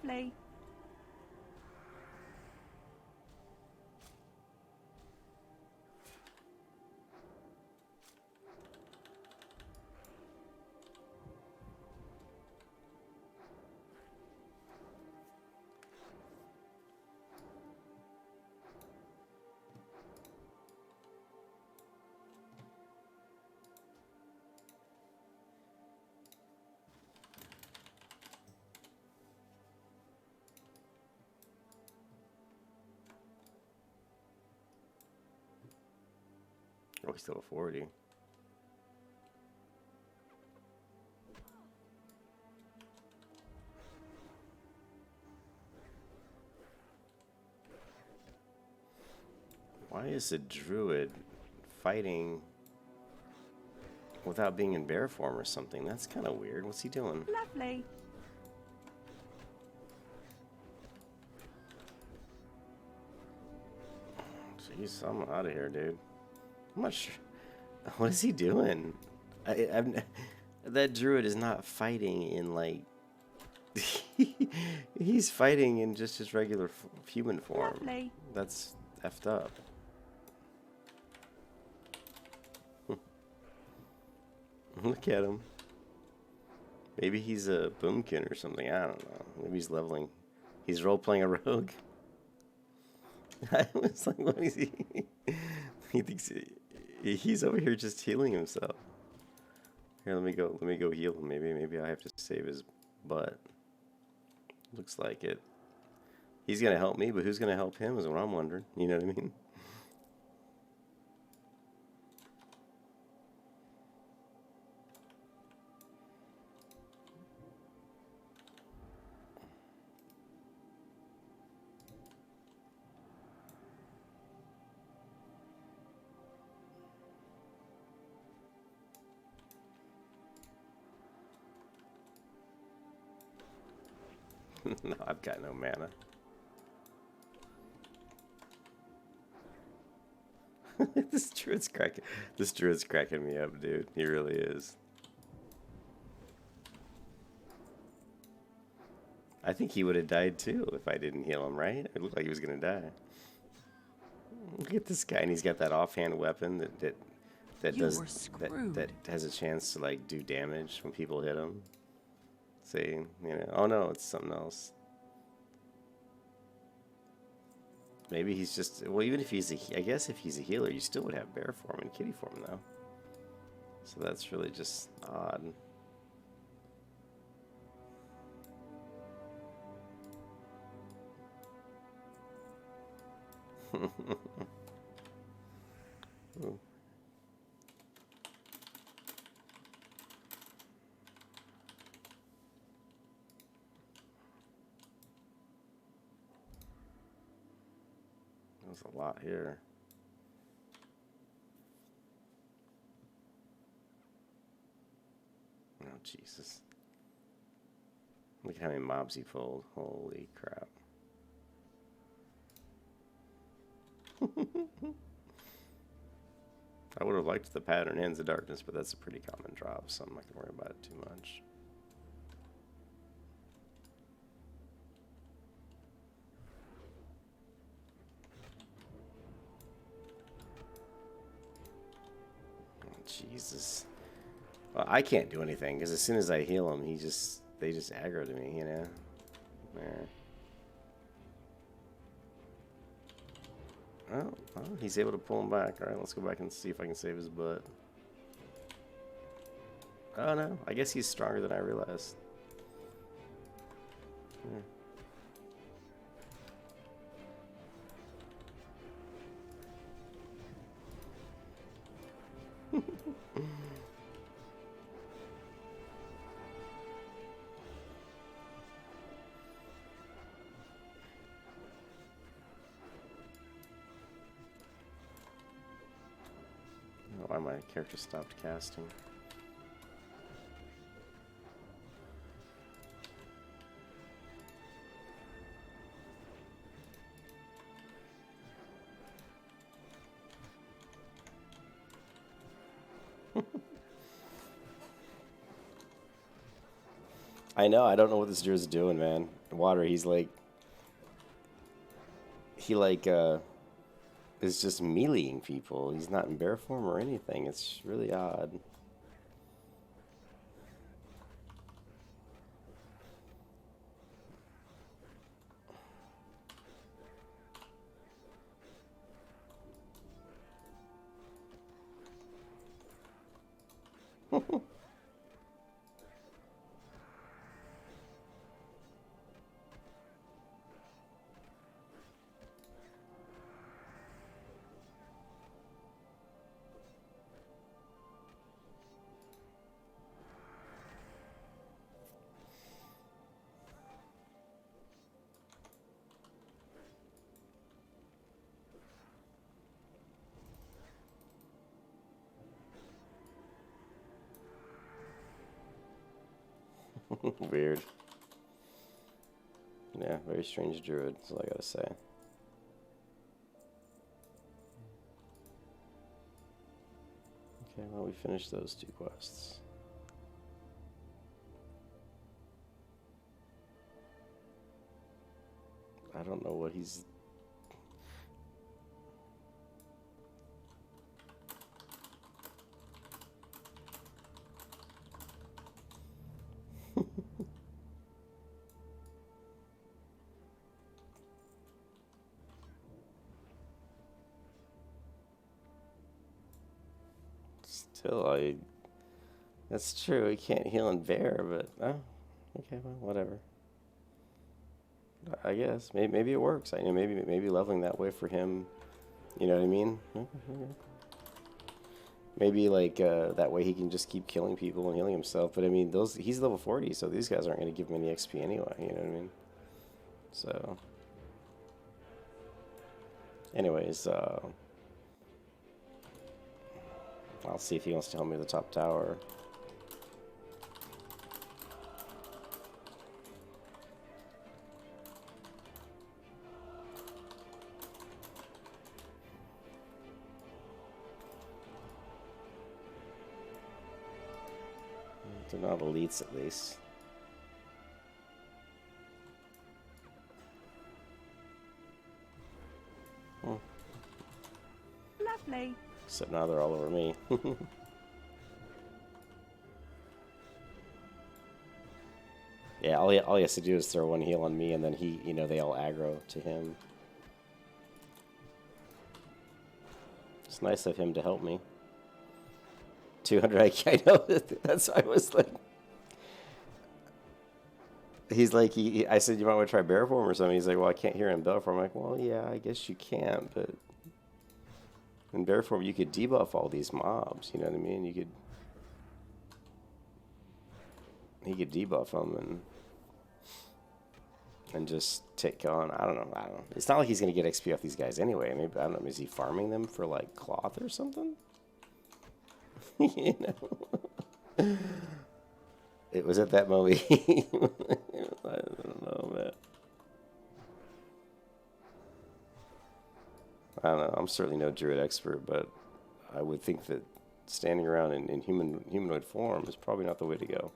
Speaker 2: Lovely.
Speaker 1: Oh, he's level 40. Why is a druid fighting without being in bear form or something? That's kind of weird. What's he doing?
Speaker 2: Lovely.
Speaker 1: Jeez, I'm out of here, dude. I'm not sure. What is he doing? That druid is not fighting in like. He's fighting in just his regular human form.
Speaker 2: Lovely.
Speaker 1: That's effed up. Look at him. Maybe he's a boomkin or something. I don't know. Maybe he's leveling. He's role playing a rogue. I was like, what is he? He thinks he's over here just healing himself. Here, let me go heal him. Maybe I have to save his butt. Looks like it. He's gonna help me, but who's gonna help him is what I'm wondering. You know what I mean? No, I've got no mana. This druid's cracking me up, dude. He really is. I think he would have died too if I didn't heal him, right? It looked like he was gonna die. Look at this guy, and he's got that offhand weapon that has a chance to like do damage when people hit him. See, you know, oh no, it's something else. Maybe he's just, well, even if he's I guess if he's a healer, you still would have bear form and kitty form though. So that's really just odd. Ooh. There's a lot here. Oh, Jesus. Look at how many mobs he pulled. Holy crap. I would have liked the pattern Hands of Darkness, but that's a pretty common drop, so I'm not going to worry about it too much. Jesus. Well, I can't do anything because as soon as I heal him, they just aggro to me, you know? There. Oh, he's able to pull him back. All right, let's go back and see if I can save his butt. Oh no, I guess he's stronger than I realized. Yeah. Why my character stopped casting. I know, I don't know what this dude's doing, man. Water, he's like... He like, is just meleeing people. He's not in bear form or anything. It's really odd. Weird. Yeah, very strange druid, that's all I gotta say. Okay, well, we finished those 2 quests. I don't know what he's... Still, that's true, he can't heal in bear, but... Oh, okay, well, whatever. I guess. Maybe it works. Maybe leveling that way for him, you know what I mean? Maybe, like, that way he can just keep killing people and healing himself. But, I mean, he's level 40, so these guys aren't going to give him any XP anyway, you know what I mean? So... Anyways, I'll see if he wants to help me with the top tower. They're not elites, at least.
Speaker 2: Lovely.
Speaker 1: Except now they're all over me. Yeah, all he has to do is throw 1 heal on me, and then he, you know, they all aggro to him. It's nice of him to help me. 200 IQ, I know. That's why I was like... He's like, I said, you might want to try bear form or something. He's like, well, I can't hear in bear form. I'm like, well, yeah, I guess you can, but... In bear form, you could debuff all these mobs, you know what I mean? He could debuff them and just take on, I don't know. It's not like he's going to get XP off these guys anyway. Maybe, I don't know, is he farming them for, like, cloth or something? You know? It was at that moment. I don't know, man. I don't know. I'm certainly no druid expert, but I would think that standing around in humanoid form is probably not the way to go.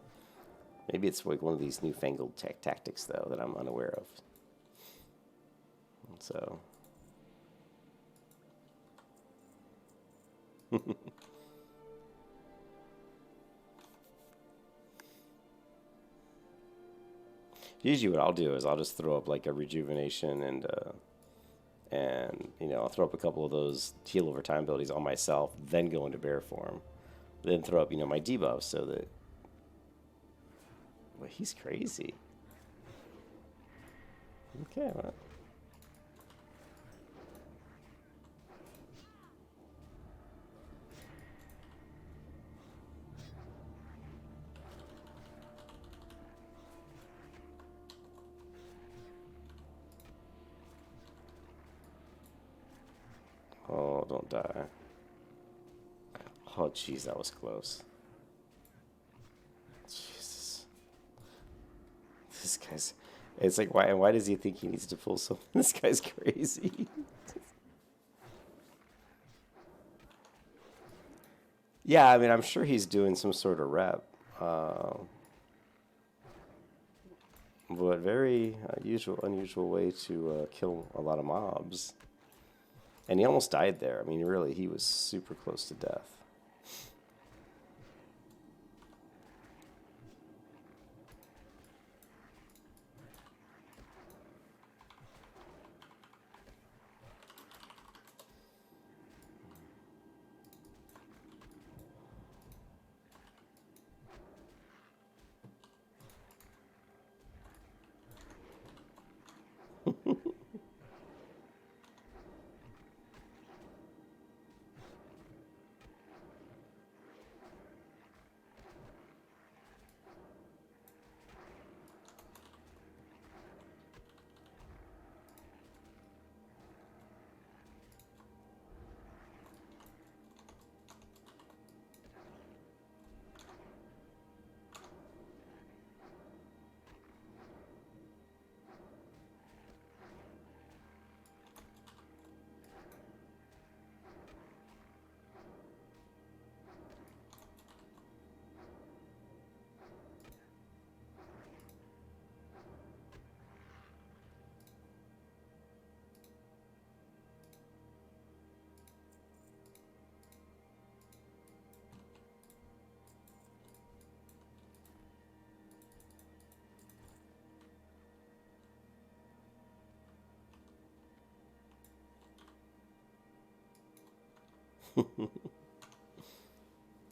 Speaker 1: Maybe it's like one of these newfangled tactics, though, that I'm unaware of. So. Usually what I'll do is I'll just throw up like a rejuvenation and you know, I'll throw up a couple of those heal over time abilities on myself, then go into bear form. Then throw up, you know, my debuffs so that... Well, he's crazy. Okay, well. Oh, don't die. Oh, jeez, that was close. Jesus. This guy's... It's like, why does he think he needs to pull so... This guy's crazy. Yeah, I mean, I'm sure he's doing some sort of rep. But very unusual way to kill a lot of mobs. And he almost died there. I mean, really, he was super close to death.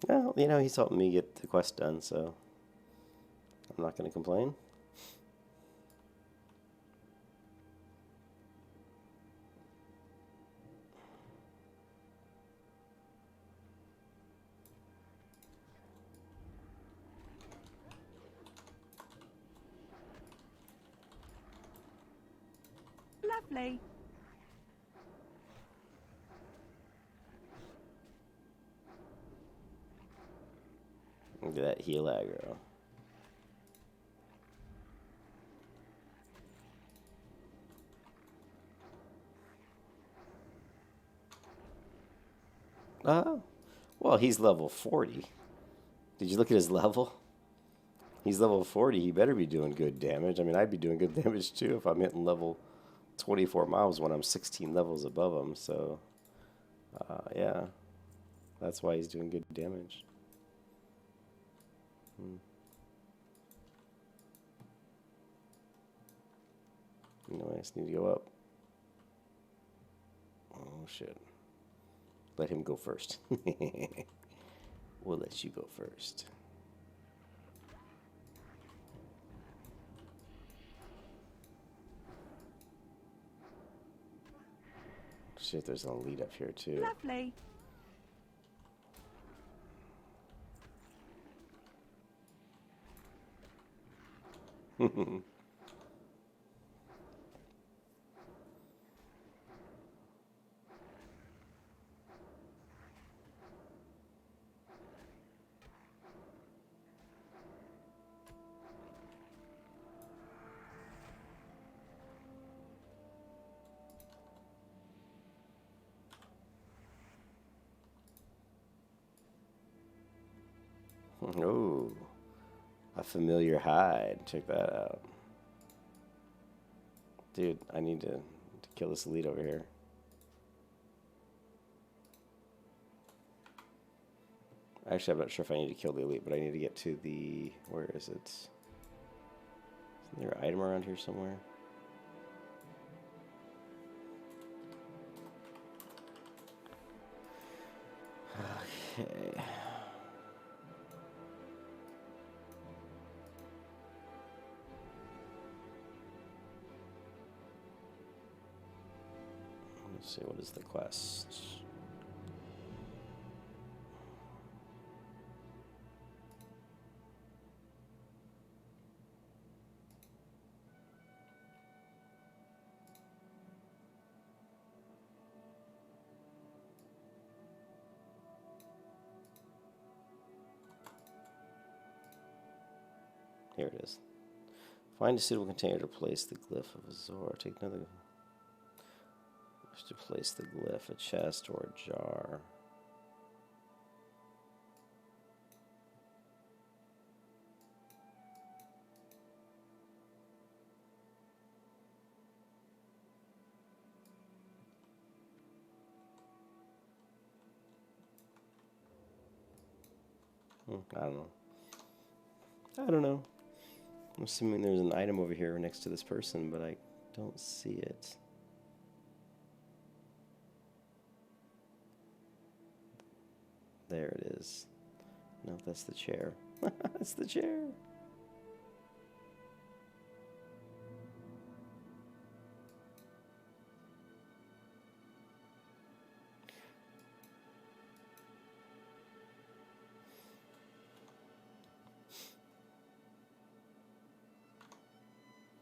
Speaker 1: Well, you know, he's helping me get the quest done, so I'm not going to complain.
Speaker 2: Lovely.
Speaker 1: Look at that heal aggro. Oh, well, he's level 40. Did you look at his level? He's level 40. He better be doing good damage. I mean, I'd be doing good damage too if I'm hitting level 24 mobs when I'm 16 levels above him. So, yeah, that's why he's doing good damage. You know, I just need to go up. Oh, shit. Let him go first. We'll let you go first. Shit, there's an elite up here, too.
Speaker 2: Lovely.
Speaker 1: Oh, a familiar hide. Check that out. Dude, I need to kill this elite over here. Actually, I'm not sure if I need to kill the elite, but I need to get to the... Where is it? Isn't there an item around here somewhere? Okay. Let's see, what is the quest? Here it is. Find a suitable container to place the glyph of Azor. Take another... To place the glyph, a chest or a jar. I don't know. I don't know. I'm assuming there's an item over here next to this person, but I don't see it. There it is. No, that's the chair. That's the chair.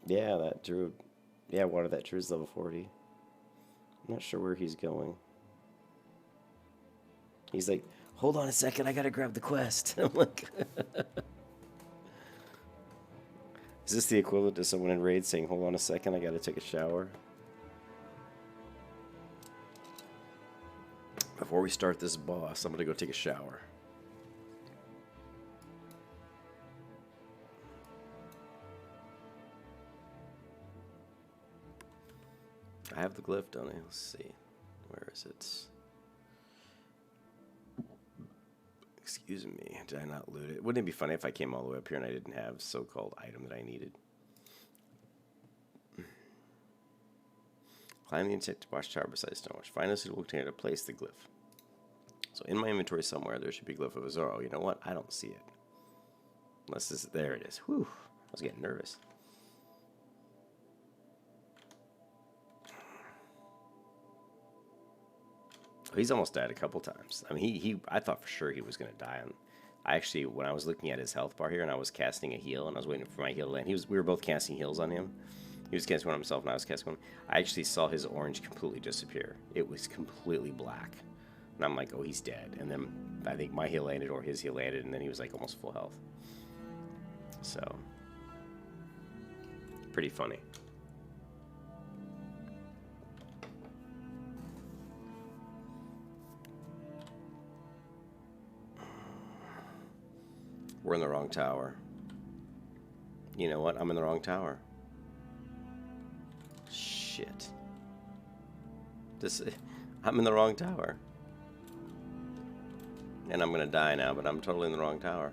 Speaker 1: Yeah, that druid. Yeah, water that druid's level 40. I'm not sure where he's going. He's like, hold on a second, I gotta grab the quest. I'm like, is this the equivalent to someone in raid saying, hold on a second, I gotta take a shower? Before we start this boss, I'm gonna go take a shower. I have the glyph, don't I? Let's see. Where is it? Excuse me. Did I not loot it? Wouldn't it be funny if I came all the way up here and I didn't have so-called item that I needed? Climb the insect watchtower beside Stonewatch. Find a suitable container to place the glyph. So in my inventory somewhere, there should be Glyph of Azoro. You know what? I don't see it. Unless this, there it is. Whew. I was getting nervous. He's almost died a couple times. I mean, I thought for sure he was going to die. And I actually, when I was looking at his health bar here and I was casting a heal and I was waiting for my heal to land, we were both casting heals on him. He was casting one on himself and I was casting one. I actually saw his orange completely disappear. It was completely black. And I'm like, oh, he's dead. And then I think my heal landed or his heal landed and then he was like almost full health. So, pretty funny. We're in the wrong tower. You know what? I'm in the wrong tower. Shit. I'm in the wrong tower. And I'm gonna die now, but I'm totally in the wrong tower.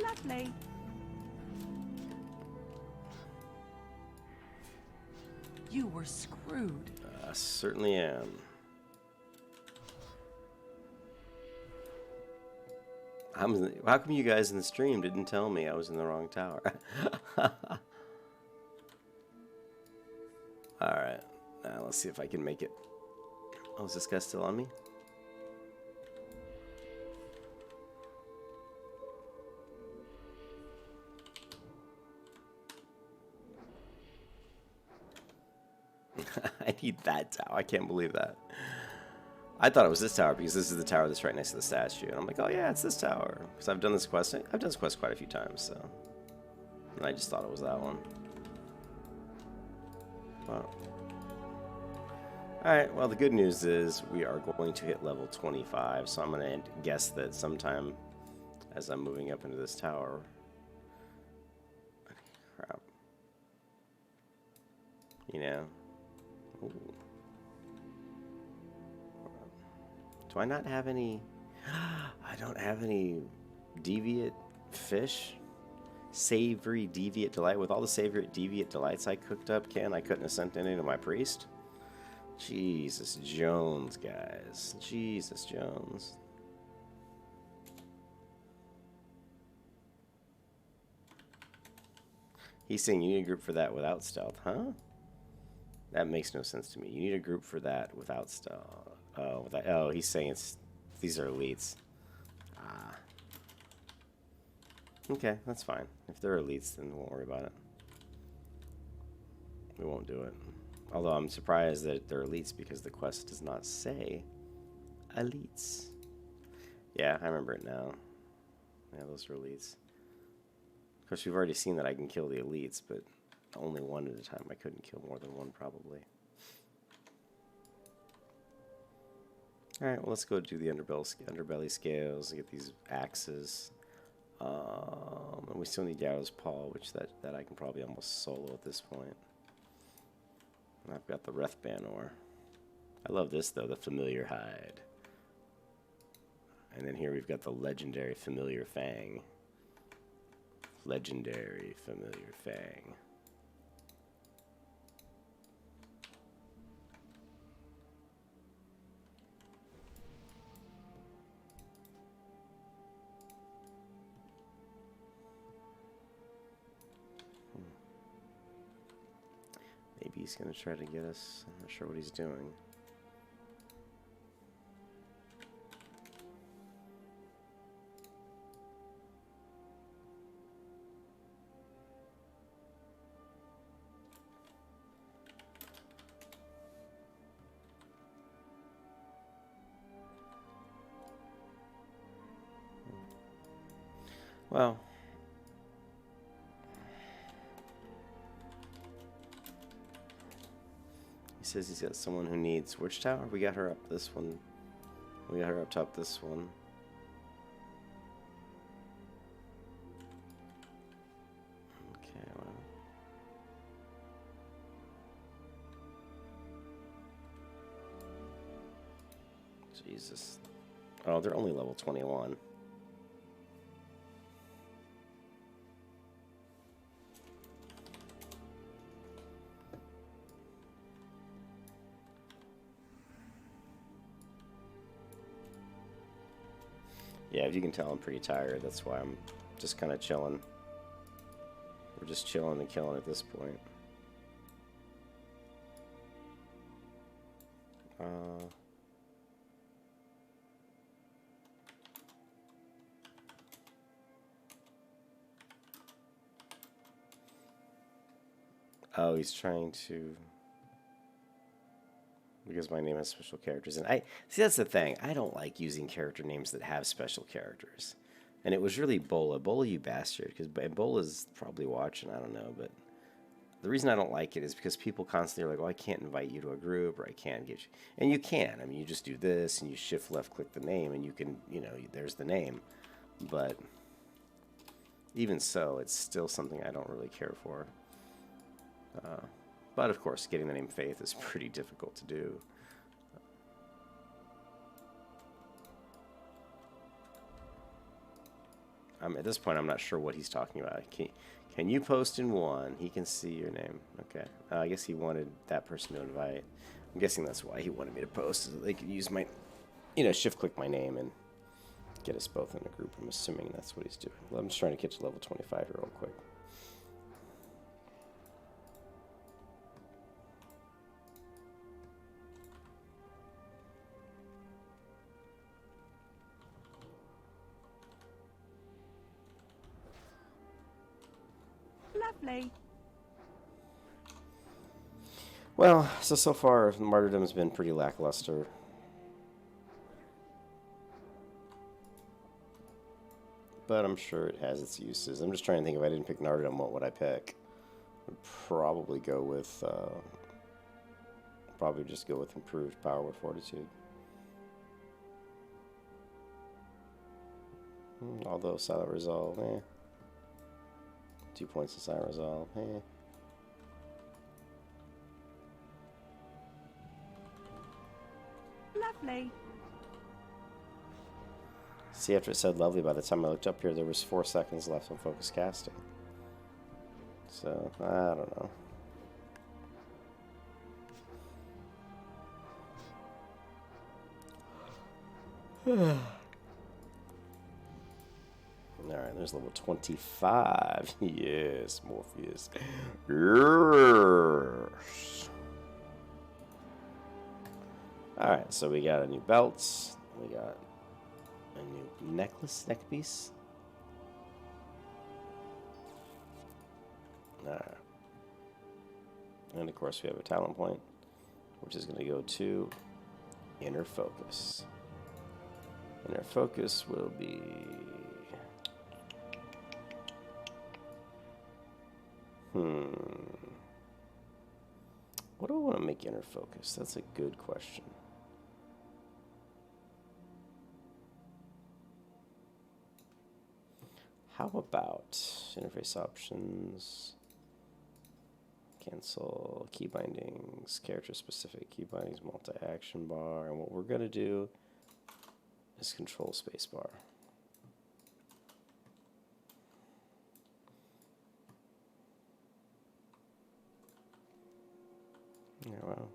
Speaker 2: Lovely. You were screwed.
Speaker 1: I certainly am. How come you guys in the stream didn't tell me I was in the wrong tower? Alright. Now let's see if I can make it. Oh, is this guy still on me? I need that tower. I can't believe that. I thought it was this tower because this is the tower that's right next to the statue. And I'm like, oh yeah, it's this tower. Because I've done this quest. I've done this quest quite a few times, so. And I just thought it was that one. Wow. Alright, well the good news is we are going to hit level 25. So I'm going to guess that sometime as I'm moving up into this tower. Crap. You know. Ooh. Do I not have any... I don't have any deviate fish? Savory deviate delight. With all the savory deviate delights I cooked up, I couldn't have sent any to my priest? Jesus Jones, guys. Jesus Jones. He's saying you need a group for that without stealth, huh? That makes no sense to me. You need a group for that without stealth. Oh, he's saying these are elites. Ah. Okay, that's fine. If they're elites, then we won't worry about it. We won't do it. Although I'm surprised that they're elites because the quest does not say elites. Yeah, I remember it now. Yeah, those are elites. Of course, we've already seen that I can kill the elites, but only one at a time. I couldn't kill more than one, probably. Alright, well, let's go do the underbelly scales and get these axes. And we still need Yarrow's Paw, which that I can probably almost solo at this point. And I've got the Rethban ore. I love this, though, the Familiar Hide. And then here we've got the legendary Familiar Fang. Legendary Familiar Fang. Maybe he's going to try to get us. I'm not sure what he's doing. Well, he says he's got someone who needs which tower? We got her up this one. We got her up top this one. Okay, well. Jesus. Oh, they're only level 21. Yeah, if you can tell, I'm pretty tired. That's why I'm just kind of chilling. We're just chilling and killing at this point. Oh, he's trying to... Because my name has special characters. And I see, that's the thing. I don't like using character names that have special characters. And it was really Bola. Bola, you bastard. Because Bola's probably watching, I don't know. But the reason I don't like it is because people constantly are like, well, I can't invite you to a group, or I can't get you. And you can. I mean, you just do this, and you shift left click the name, and you can, you know, there's the name. But even so, it's still something I don't really care for. But of course, getting the name Faith is pretty difficult to do. At this point, I'm not sure what he's talking about. Can you post in one? He can see your name. Okay. I guess he wanted that person to invite. I'm guessing that's why he wanted me to post, so that they could use my, you know, shift click my name and get us both in a group. I'm assuming that's what he's doing. I'm just trying to get to level 25 real quick.
Speaker 2: Lovely.
Speaker 1: Well, so far, Martyrdom's been pretty lackluster. But I'm sure it has its uses. I'm just trying to think, if I didn't pick Martyrdom, what would I pick? I'd probably go with... probably just go with improved power with fortitude. Although silent resolve, 2 points of silent resolve,
Speaker 2: Lovely.
Speaker 1: See, after it said lovely, by the time I looked up here, there was 4 seconds left on focus casting. So, I don't know. Alright, there's level 25. Yes, Morpheus. Yes. Alright, so we got a new belt. We got a new necklace, neck piece. Alright. And of course, we have a talent point, which is going to go to Inner Focus. Inner Focus will be... What do I want to make Inner Focus? That's a good question. How about interface options? Cancel key bindings, character specific key bindings, multi-action bar, and what we're going to do is control spacebar. Yeah, well.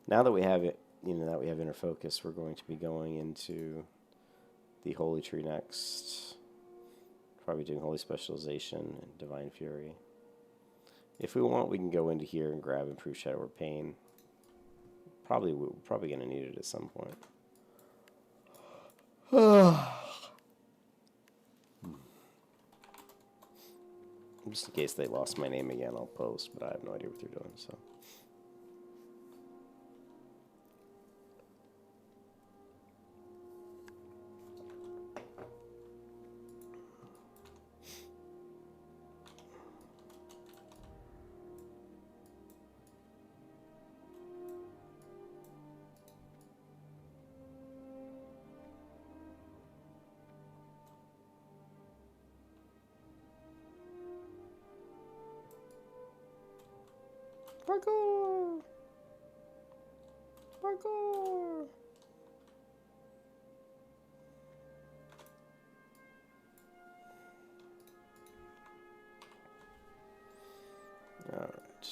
Speaker 1: Now that we have it, you know, that we have Inner Focus, we're going to be going into the Holy Tree next. Probably doing Holy Specialization and Divine Fury. If we want, we can go into here and grab Improved Shadow or Pain. We're probably going to need it at some point. Just in case they lost my name again, I'll post, but I have no idea what they're doing, so. Parkour! Parkour! Alright.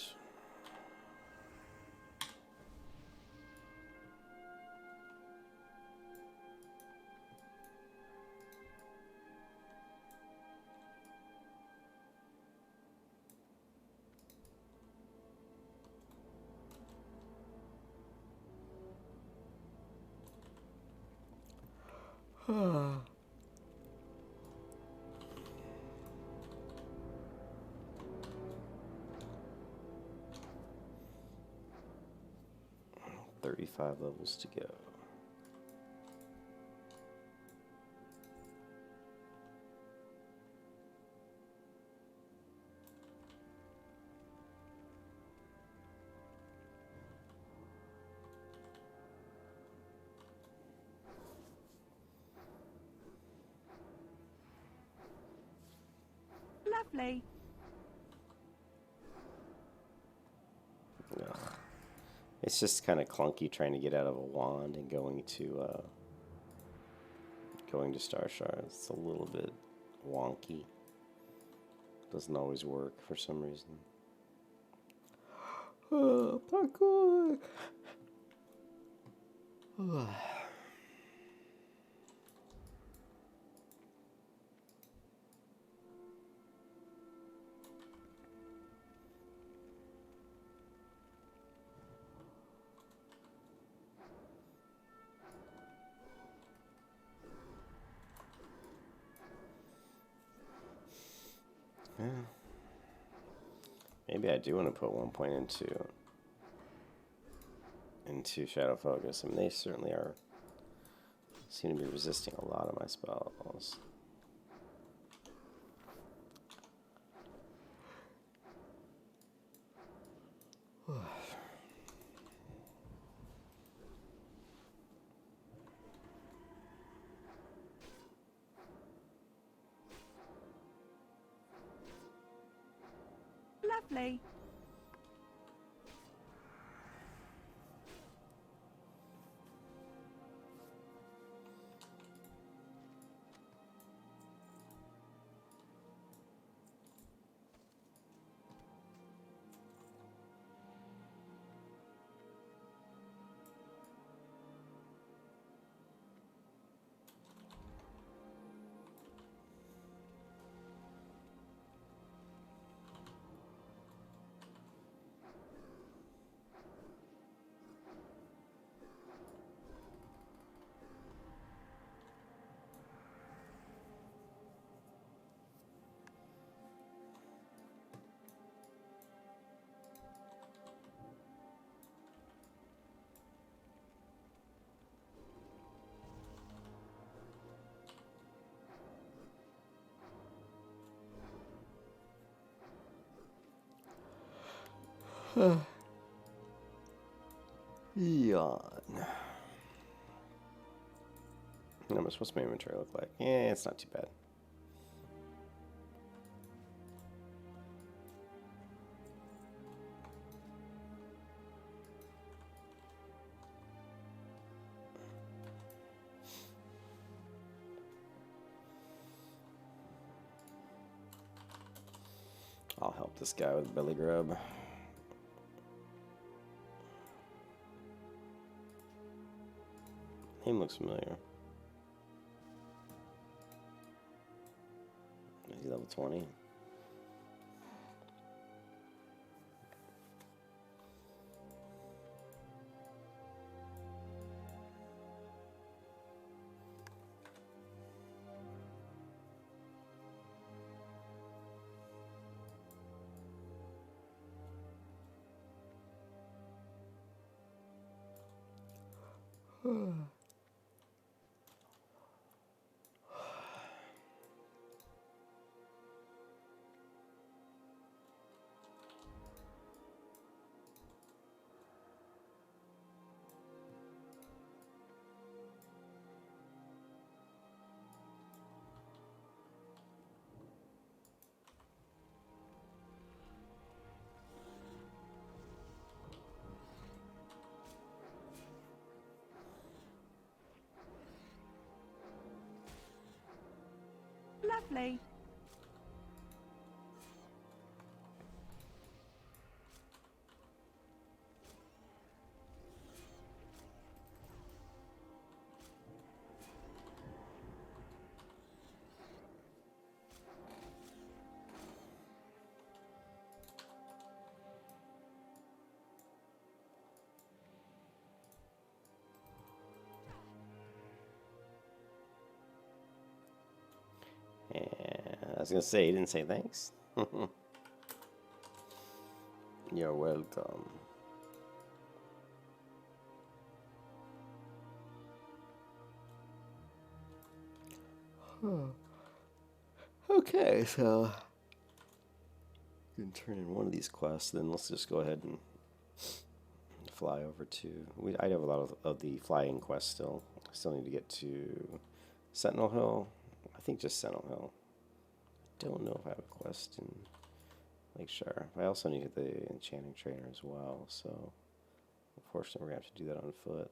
Speaker 1: 35 levels to go.
Speaker 2: Lovely.
Speaker 1: Ugh. It's just kind of clunky trying to get out of a wand and going to Star Shards. It's a little bit wonky. Doesn't always work for some reason. Oh, parkour. Yeah. Maybe I do want to put 1 point into Shadow Focus. I mean, they certainly seem to be resisting a lot of my spells.
Speaker 2: Lovely.
Speaker 1: Yawn. What's my inventory look like? Yeah, it's not too bad. I'll help this guy with belly grub. Name looks familiar. Is he level 20?
Speaker 2: Lovely.
Speaker 1: was gonna say, he didn't say thanks. You're welcome. Okay, so you can turn in one of these quests. Then let's just go ahead and fly over to. I have a lot of the flying quests still. I still need to get to Sentinel Hill. I think just Sentinel Hill. I don't know if I have a quest in Lakeshire. I also need the enchanting trainer as well. So unfortunately, we're gonna have to do that on foot.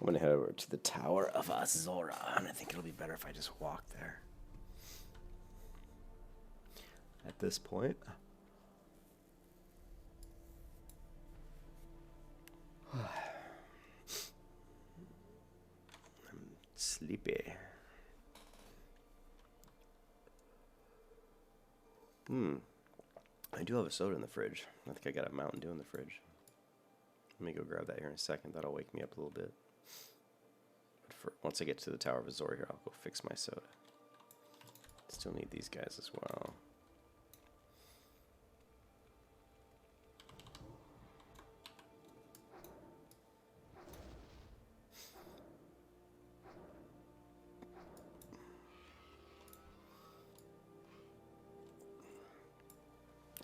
Speaker 1: I'm going to head over to the Tower of Azora, and I think it'll be better if I just walk there. At this point. I'm sleepy. I do have a soda in the fridge. I think I got a Mountain Dew in the fridge. Let me go grab that here in a second. That'll wake me up a little bit. Once I get to the Tower of Azor here, I'll go fix my soda. Still need these guys as well.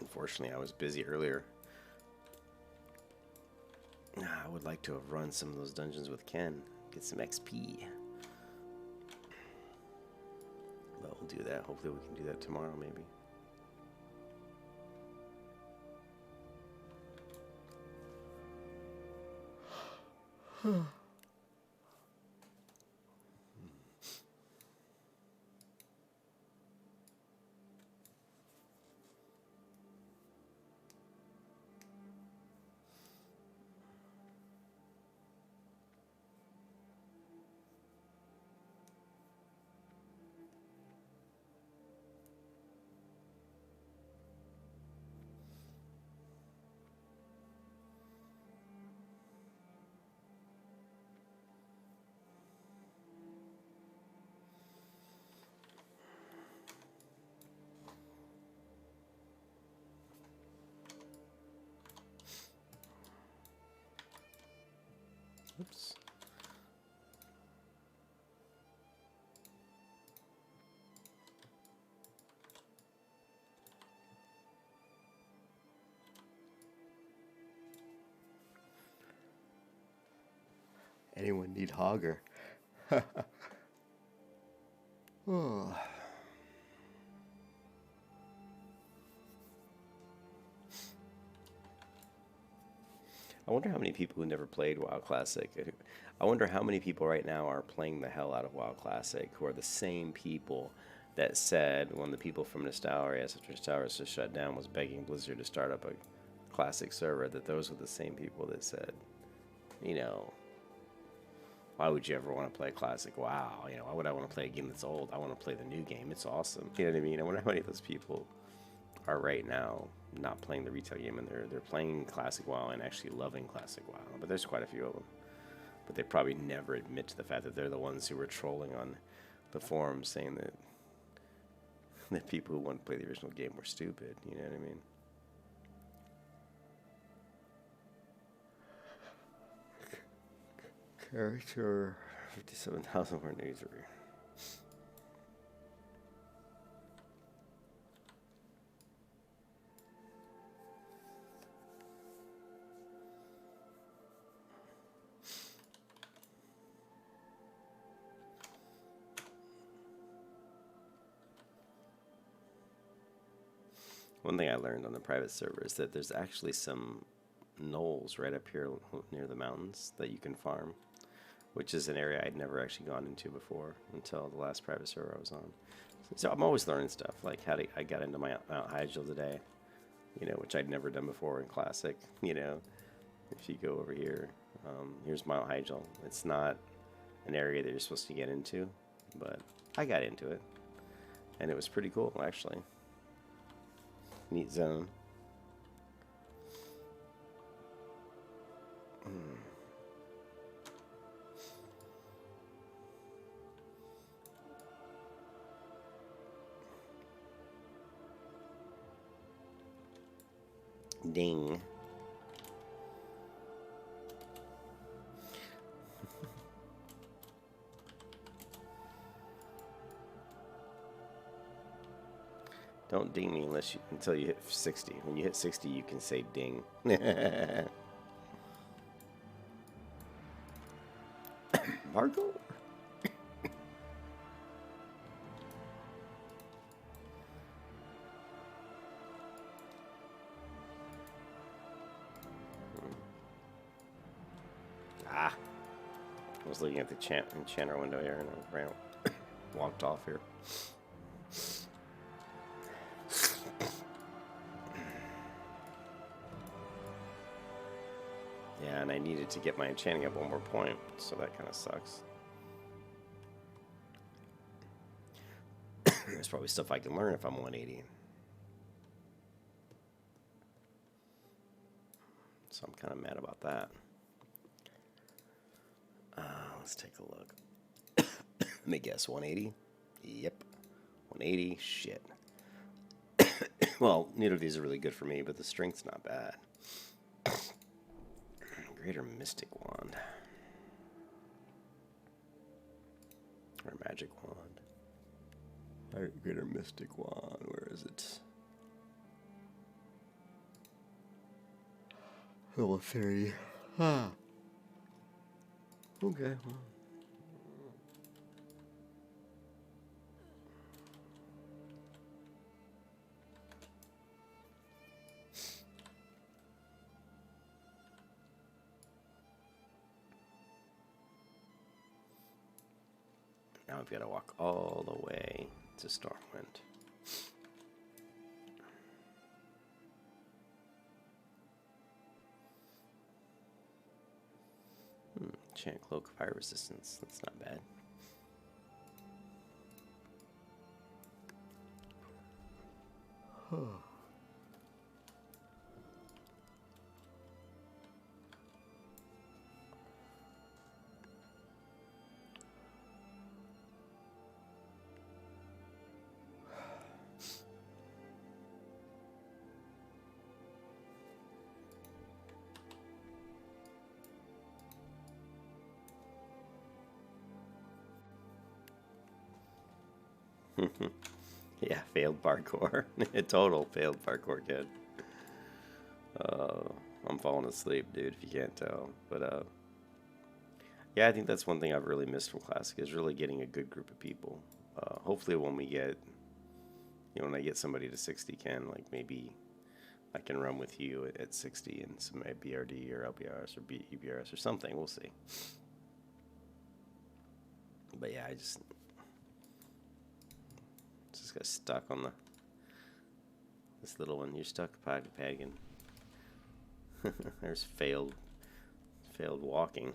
Speaker 1: Unfortunately, I was busy earlier. I would like to have run some of those dungeons with Ken. Get some XP. But we'll do that. Hopefully we can do that tomorrow, maybe. Oops. Anyone need Hogger? Oh. I wonder how many people who never played WoW Classic. I wonder how many people right now are playing the hell out of WoW Classic who are the same people that said when the people from Nostalria, after Nostalria was shut down, was begging Blizzard to start up a Classic server, that those were the same people that said, you know, why would you ever want to play Classic WoW? You know, why would I want to play a game that's old? I want to play the new game. It's awesome. You know what I mean? I wonder how many of those people are right now not playing the retail game, and they're playing Classic WoW and actually loving Classic WoW. But there's quite a few of them. But they probably never admit to the fact that they're the ones who were trolling on the forums saying that people who want to play the original game were stupid. You know what I mean? Character 57,183. One thing I learned on the private server is that there's actually some knolls right up here near the mountains that you can farm, which is an area I'd never actually gone into before until the last private server I was on. So I'm always learning stuff, like I got into my Mount Hyjal today, you know, which I'd never done before in Classic. You know, if you go over here, Here's Mount Hyjal. It's not an area that you're supposed to get into, but I got into it, and it was pretty cool, actually. Neat zone. Ding. Don't ding me until you hit 60. When you hit 60, you can say ding. Marco? Ah. I was looking at the enchanter window here and I ran, walked off here. Yeah, and I needed to get my enchanting up one more point, so that kind of sucks. There's probably stuff I can learn if I'm 180. So I'm kind of mad about that. Let's take a look. Let me guess, 180? Yep, 180, shit. Well, neither of these are really good for me, but the strength's not bad. Greater Mystic Wand. Or Magic Wand. Greater Mystic Wand, where is it? Level 30. Ah. Okay, well. Now I've got to walk all the way to Stormwind. Enchant Cloak Fire Resistance. That's not bad. Yeah, failed parkour. Total failed parkour, kid. I'm falling asleep, dude, if you can't tell. But, yeah, I think that's one thing I've really missed from Classic, is really getting a good group of people. Hopefully when we get, when I get somebody to 60, Ken, like maybe I can run with you at 60 and some BRD or LBRs or EBRs or something. We'll see. But, yeah, I just got stuck on this little one. You're stuck, Pagan. There's failed walking.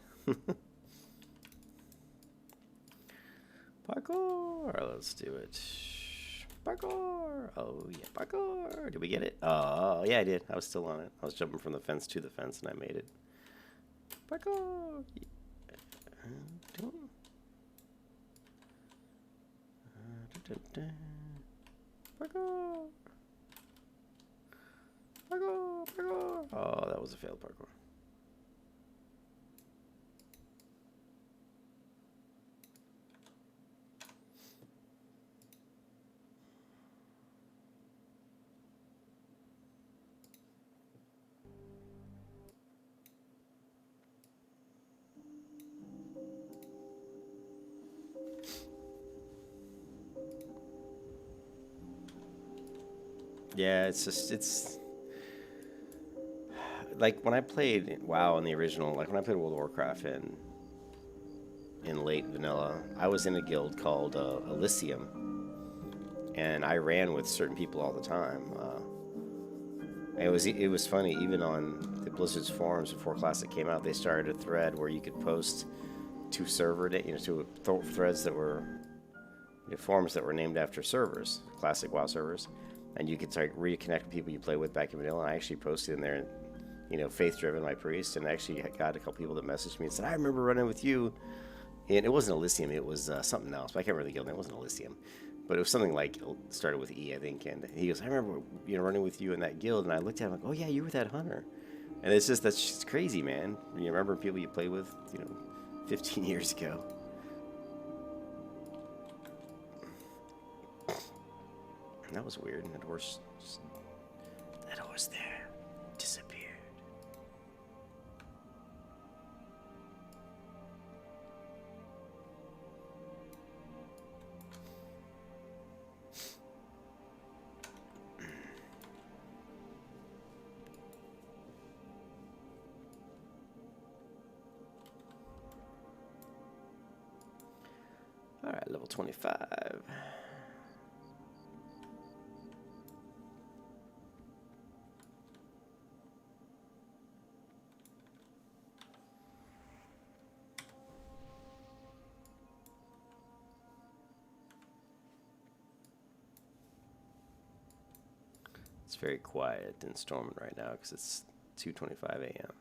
Speaker 1: Parkour. Let's do it. Parkour. Oh yeah, parkour. Did we get it? Oh yeah, I did. I was still on it. I was jumping from the fence to the fence, and I made it. Parkour. Parkour. Parkour. Parkour. Oh, that was a failed parkour. Yeah, it's like when I played WoW in the original, like when I played World of Warcraft in late vanilla, I was in a guild called Elysium, and I ran with certain people all the time. It was funny, even on the Blizzard's forums before Classic came out, they started a thread where you could post two threads that were forums that were named after servers, Classic WoW servers, and you could reconnect with people you play with back in vanilla. And I actually posted in there, Faith Driven, my priest, and I actually got a couple people that messaged me and said, I remember running with you. And it wasn't Elysium, it was something else, but I can't remember the guild name. It wasn't Elysium, but it was something like, started with E, I think. And he goes, I remember running with you in that guild. And I looked at him like, oh yeah, you were that hunter. And that's just crazy, man. You remember people you played with 15 years ago. And that was weird. That horse there disappeared. All right, level 25. It's very quiet in Stormont right now because it's 2:25 a.m.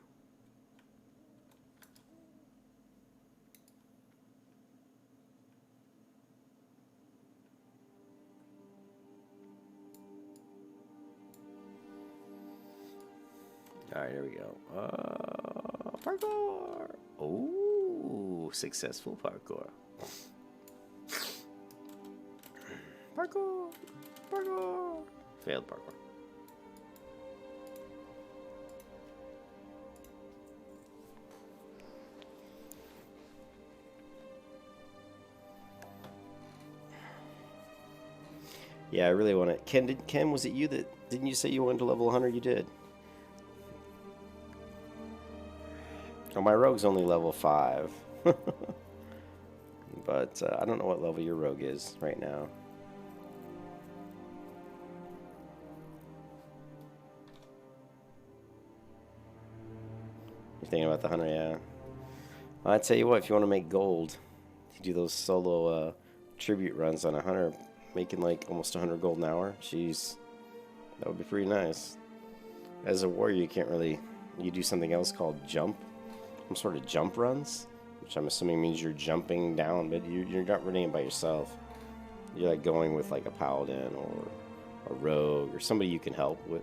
Speaker 1: All right, here we go. Parkour. Oh, successful parkour. Parkour. Parkour. Failed parkour. Yeah, I really want it. Ken, was it you that, didn't you say you wanted to level 100? You did. Oh, my rogue's only level 5. But I don't know what level your rogue is right now. You're thinking about the 100, yeah. Well, I tell you what, if you want to make gold, you do those solo tribute runs on 100, making like almost 100 gold an hour. Jeez, that would be pretty nice. As a warrior, you can't really. You do something else called jump, some sort of jump runs, which I'm assuming means you're jumping down, but you're not running it by yourself. You're like going with like a paladin or a rogue or somebody you can help with,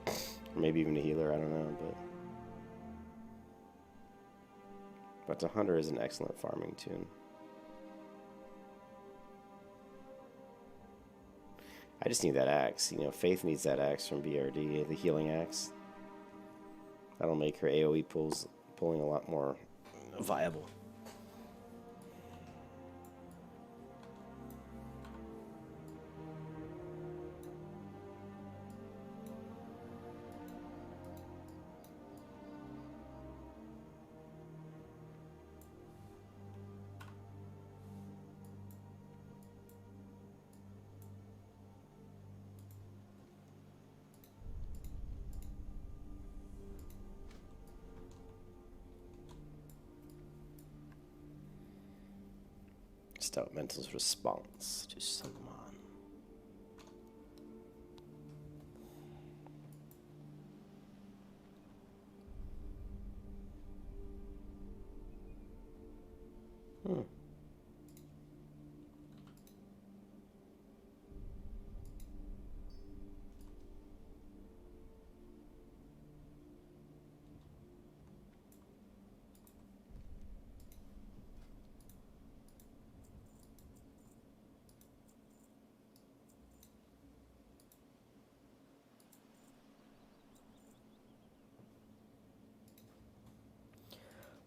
Speaker 1: or maybe even a healer. I don't know, but 100 is an excellent farming tune. I just need that axe. Faith needs that axe from BRD, the healing axe. That'll make her AoE pulling a lot more viable. Stout Mental's response to someone.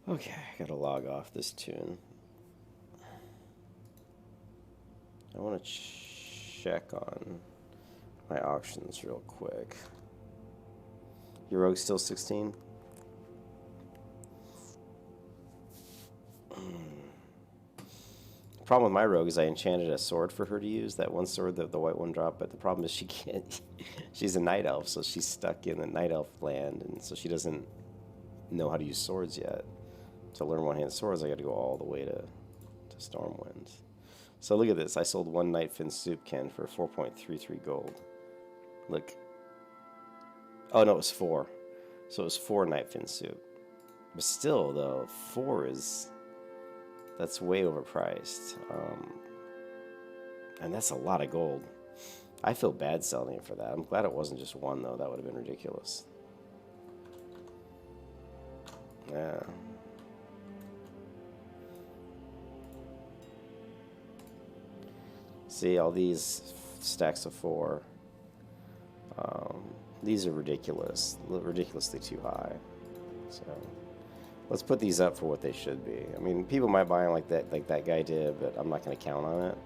Speaker 1: Okay, I gotta log off this tune. I want to check on my auctions real quick. Your rogue's still 16? problem with my rogue is I enchanted a sword for her to use, that one sword that the white one dropped, but the problem is she can't, she's a night elf, so she's stuck in the night elf land, and so she doesn't know how to use swords yet. To learn one-handed swords, I got to go all the way to Stormwind. So look at this. I sold one Nightfin soup can for 4.33 gold. Look. Oh, no, it was 4. So it was 4 Nightfin soup. But still, though, 4 is... That's way overpriced. And that's a lot of gold. I feel bad selling it for that. I'm glad it wasn't just 1, though. That would have been ridiculous. Yeah. See, all these stacks of 4. These are ridiculously too high. So let's put these up for what they should be. I mean, people might buy them like that guy did, but I'm not going to count on it.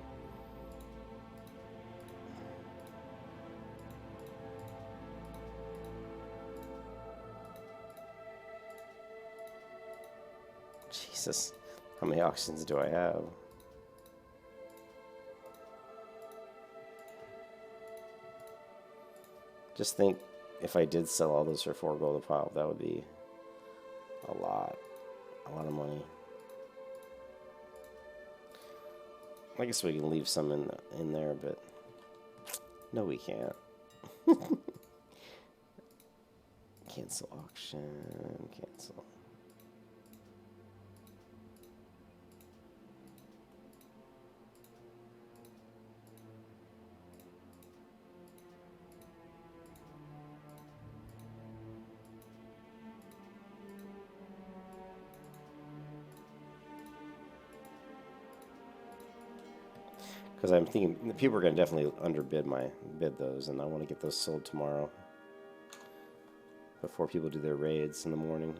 Speaker 1: Jesus, how many auctions do I have? Just think, if I did sell all those for 4 gold a pop, that would be a lot of money. I guess we can leave some in there, but no, we can't. Cancel auction, cancel. Because I'm thinking people are going to definitely bid those, and I want to get those sold tomorrow before people do their raids in the morning.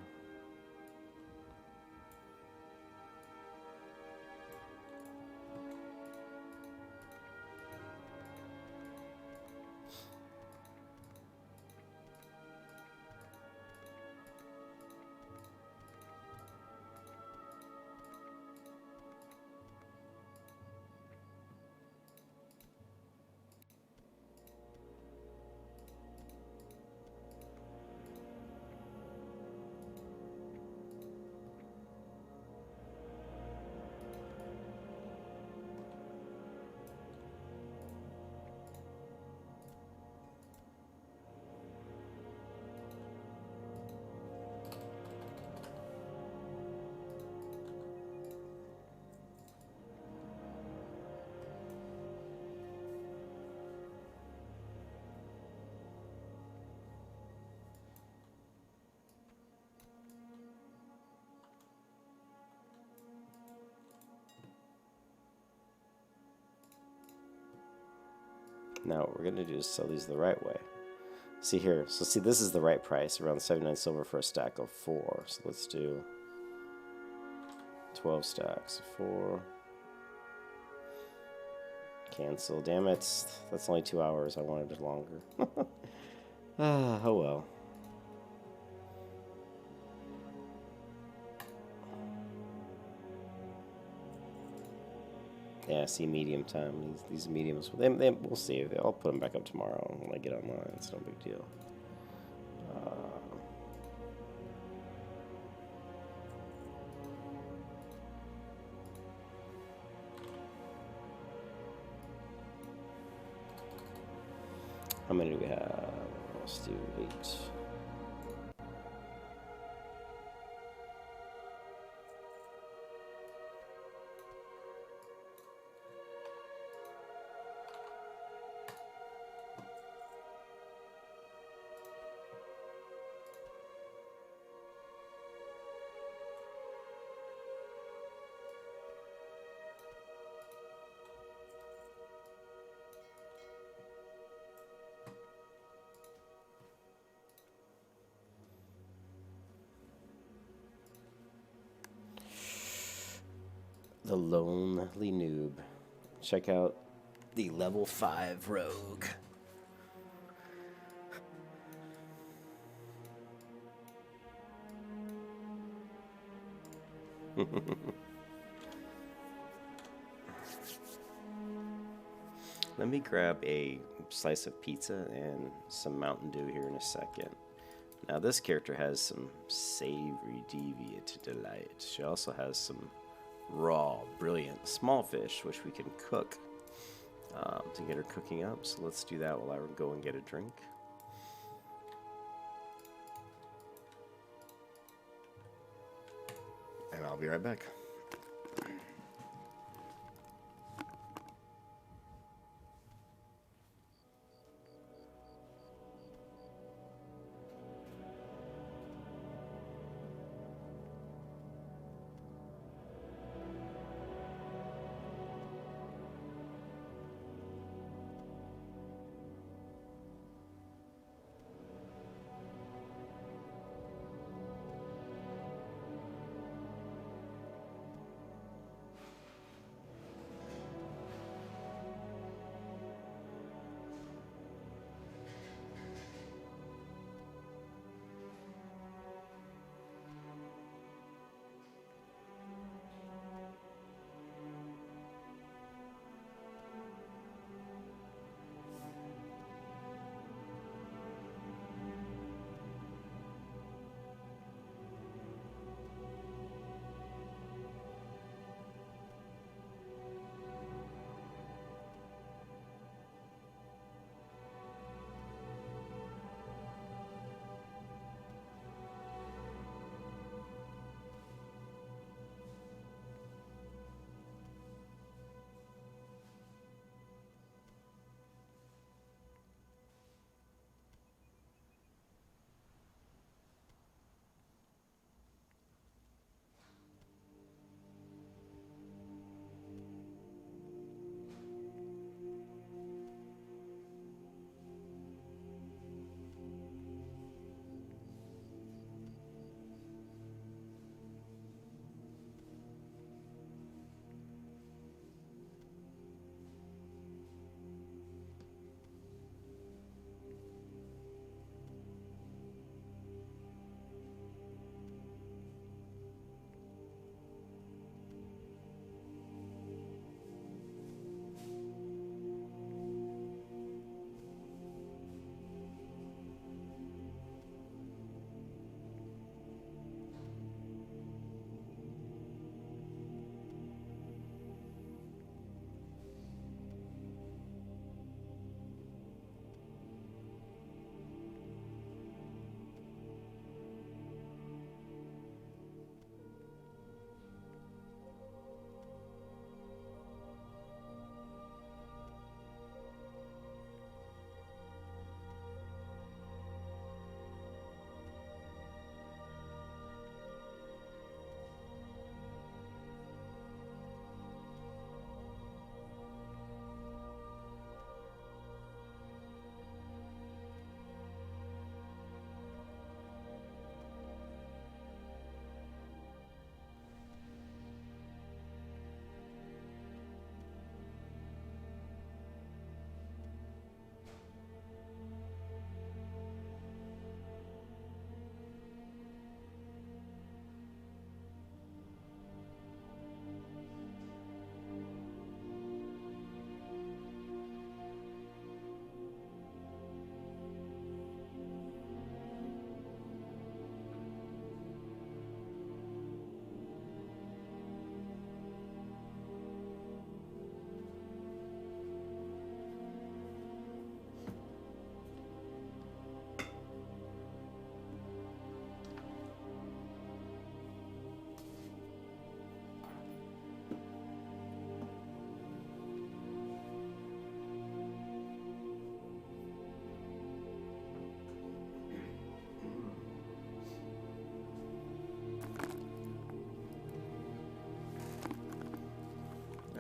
Speaker 1: Now what we're going to do is sell these the right way. See here. So see, this is the right price, around 79 silver for a stack of 4. So let's do 12 stacks of 4. Cancel. Damn it. That's only 2 hours. I wanted it longer. Oh well. Yeah, see, medium time. These mediums, we'll see. I'll put them back up tomorrow when I get online. It's no big deal. How many do we have? Let's do 8. The Lonely Noob. Check out the level 5 rogue. Let me grab a slice of pizza and some Mountain Dew here in a second. Now this character has some savory deviant delight. She also has some raw, brilliant small fish, which we can cook to get her cooking up. So let's do that while I go and get a drink. And I'll be right back.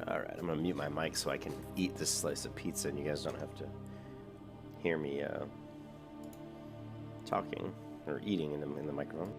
Speaker 1: Alright, I'm gonna mute my mic so I can eat this slice of pizza and you guys don't have to hear me talking or eating in the microphone.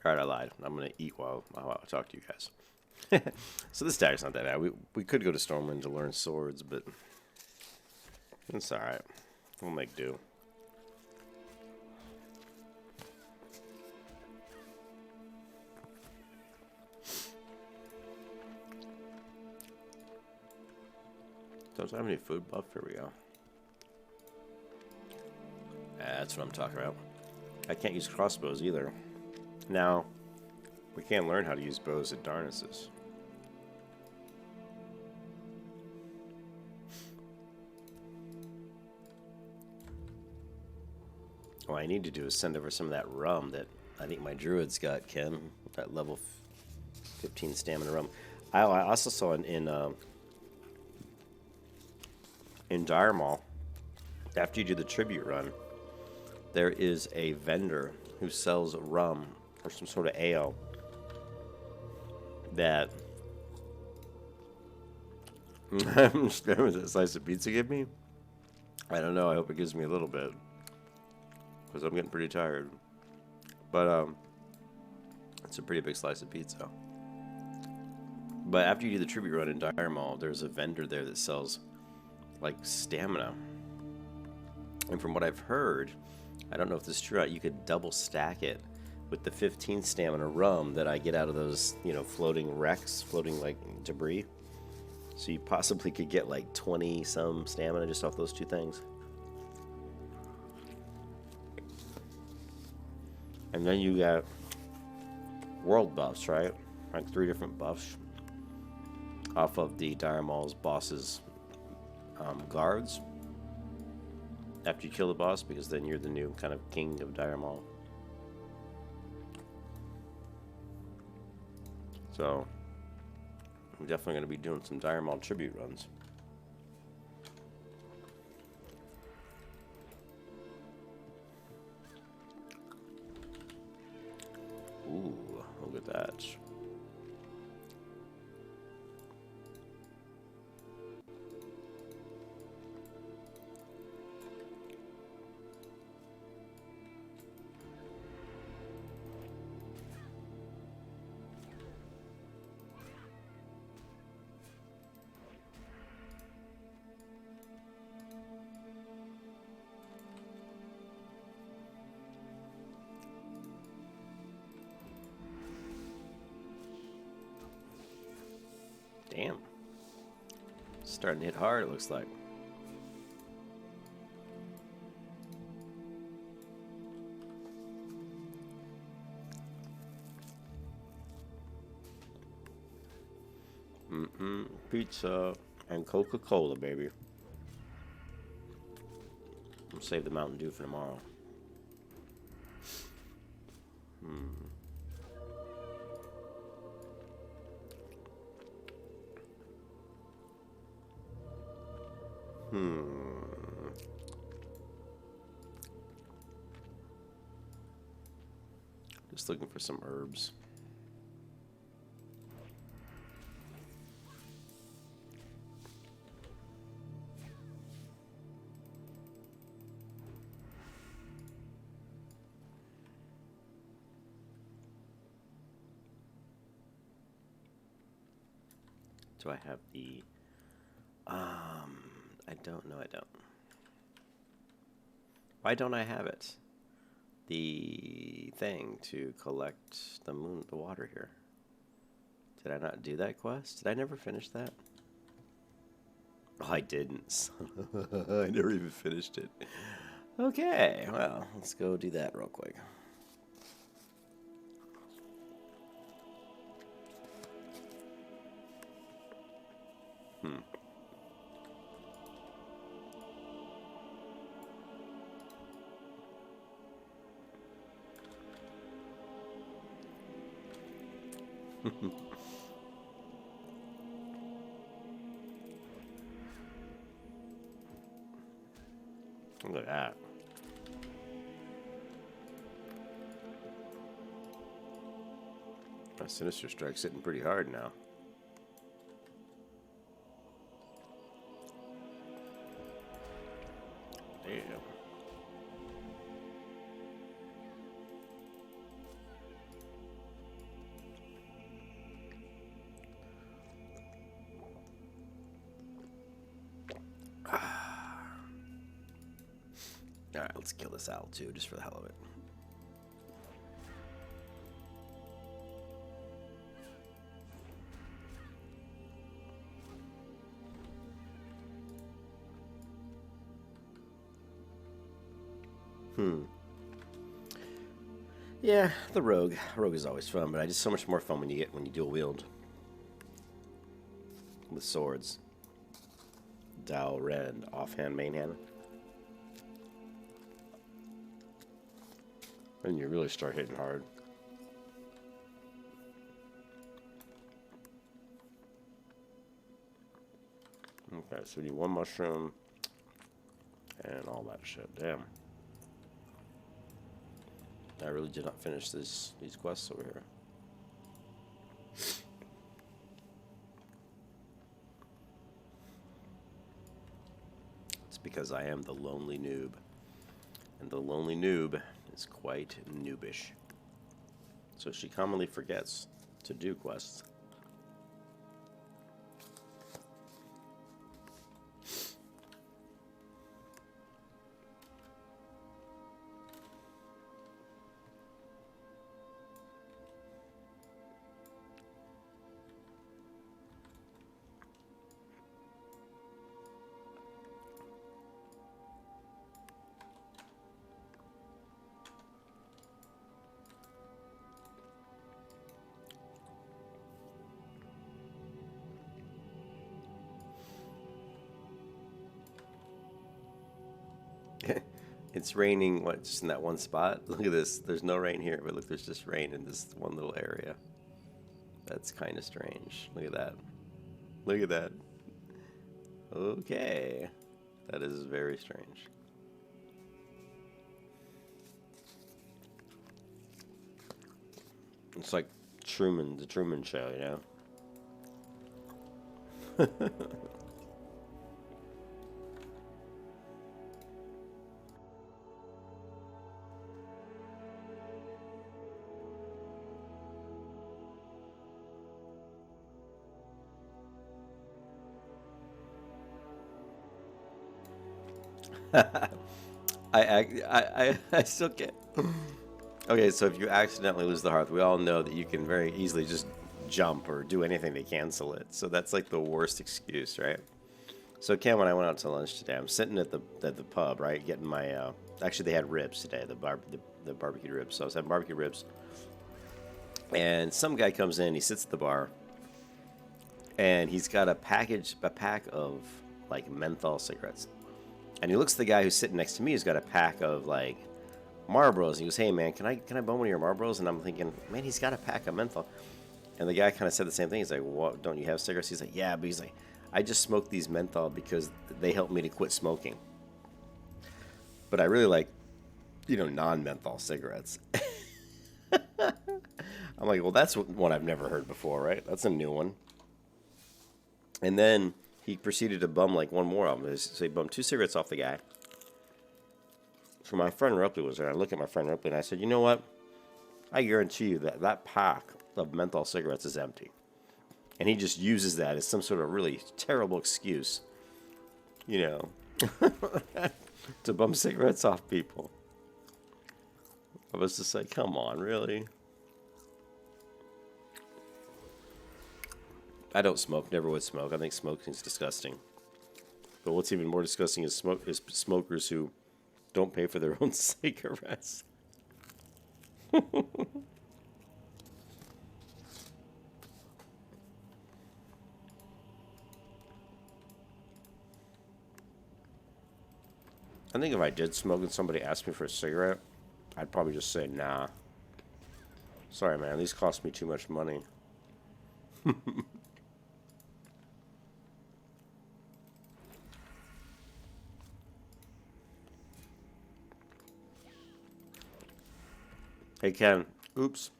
Speaker 1: Alright, I lied. I'm gonna eat while I talk to you guys. So this dagger's not that bad. We could go to Stormwind to learn swords, but it's alright. We'll make do. Don't have any food buff? Here we go. That's what I'm talking about. I can't use crossbows either. Now, we can learn how to use bows at Darnas's. What I need to do is send over some of that rum that I think my druids got, Ken. That level 15 stamina rum. I also saw in Dire Maul, after you do the tribute run, there is a vendor who sells rum or some sort of ale that was that slice of pizza give me? I don't know. I hope it gives me a little bit because I'm getting pretty tired. But it's a pretty big slice of pizza. But after you do the tribute run in Dire Maul, there's a vendor there that sells like stamina. And from what I've heard, I don't know if this is true, you could double stack it with the 15 stamina rum that I get out of those, you know, floating wrecks, floating like debris. So you possibly could get like 20 some stamina just off those two things. And then you got world buffs, right? Like 3 different buffs off of the Dire Maul's boss's guards after you kill the boss, because then you're the new kind of king of Dire Maul. So I'm definitely going to be doing some Dire Maul tribute runs. Ooh, look at that. Damn. Starting to hit hard, it looks like. Pizza and Coca-Cola, baby. I'll save the Mountain Dew for tomorrow. Just looking for some herbs. Do I have the I don't know, I don't. Why don't I have it? The thing to collect the water here. Did I not do that quest? Did I never finish that? Oh, I didn't. I never even finished it. Okay, well, let's go do that real quick. Look at that. My Sinister Strike's hitting pretty hard now. Damn. Alright, let's kill this owl too, just for the hell of it. Yeah, the rogue. Rogue is always fun, but it's so much more fun when you dual wield with swords. Dial red, offhand, main hand. And you really start hitting hard. Okay, so we need one mushroom and all that shit. Damn. I really did not finish these quests over here. It's because I am the lonely noob. And the lonely noob is quite noobish. So she commonly forgets to do quests. It's raining, what, just in that one spot? Look at this. There's no rain here, but look, there's just rain in this one little area. That's kind of strange. Look at that. Look at that. Okay. That is very strange. It's like the Truman Show, you know? I still can't. Okay, so if you accidentally lose the hearth, we all know that you can very easily just jump or do anything to cancel it. So that's like the worst excuse, right? So Ken, when I went out to lunch today, I'm sitting at the pub, right, getting my actually they had ribs today, the barbecue ribs. So I was having barbecue ribs, and some guy comes in, he sits at the bar, and he's got a pack of like menthol cigarettes. And he looks at the guy who's sitting next to me, who's got a pack of like Marlboros. He goes, "Hey man, can I bum one of your Marlboros?" And I'm thinking, man, he's got a pack of menthol. And the guy kind of said the same thing. He's like, "What? Don't you have cigarettes?" He's like, "Yeah," but he's like, "I just smoke these menthol because they help me to quit smoking. But I really like, non-menthol cigarettes." I'm like, well, that's one I've never heard before, right? That's a new one. And then he proceeded to bum like one more of them. So he bummed 2 cigarettes off the guy. So my friend Ripley was there. I look at my friend Ripley and I said, "You know what? I guarantee you that pack of menthol cigarettes is empty." And he just uses that as some sort of really terrible excuse, to bum cigarettes off people. I was just like, come on, really? I don't smoke, never would smoke. I think smoking is disgusting. But what's even more disgusting is smokers who don't pay for their own cigarettes. I think if I did smoke and somebody asked me for a cigarette, I'd probably just say, nah. Sorry, man, these cost me too much money. Hey, Ken. Oops.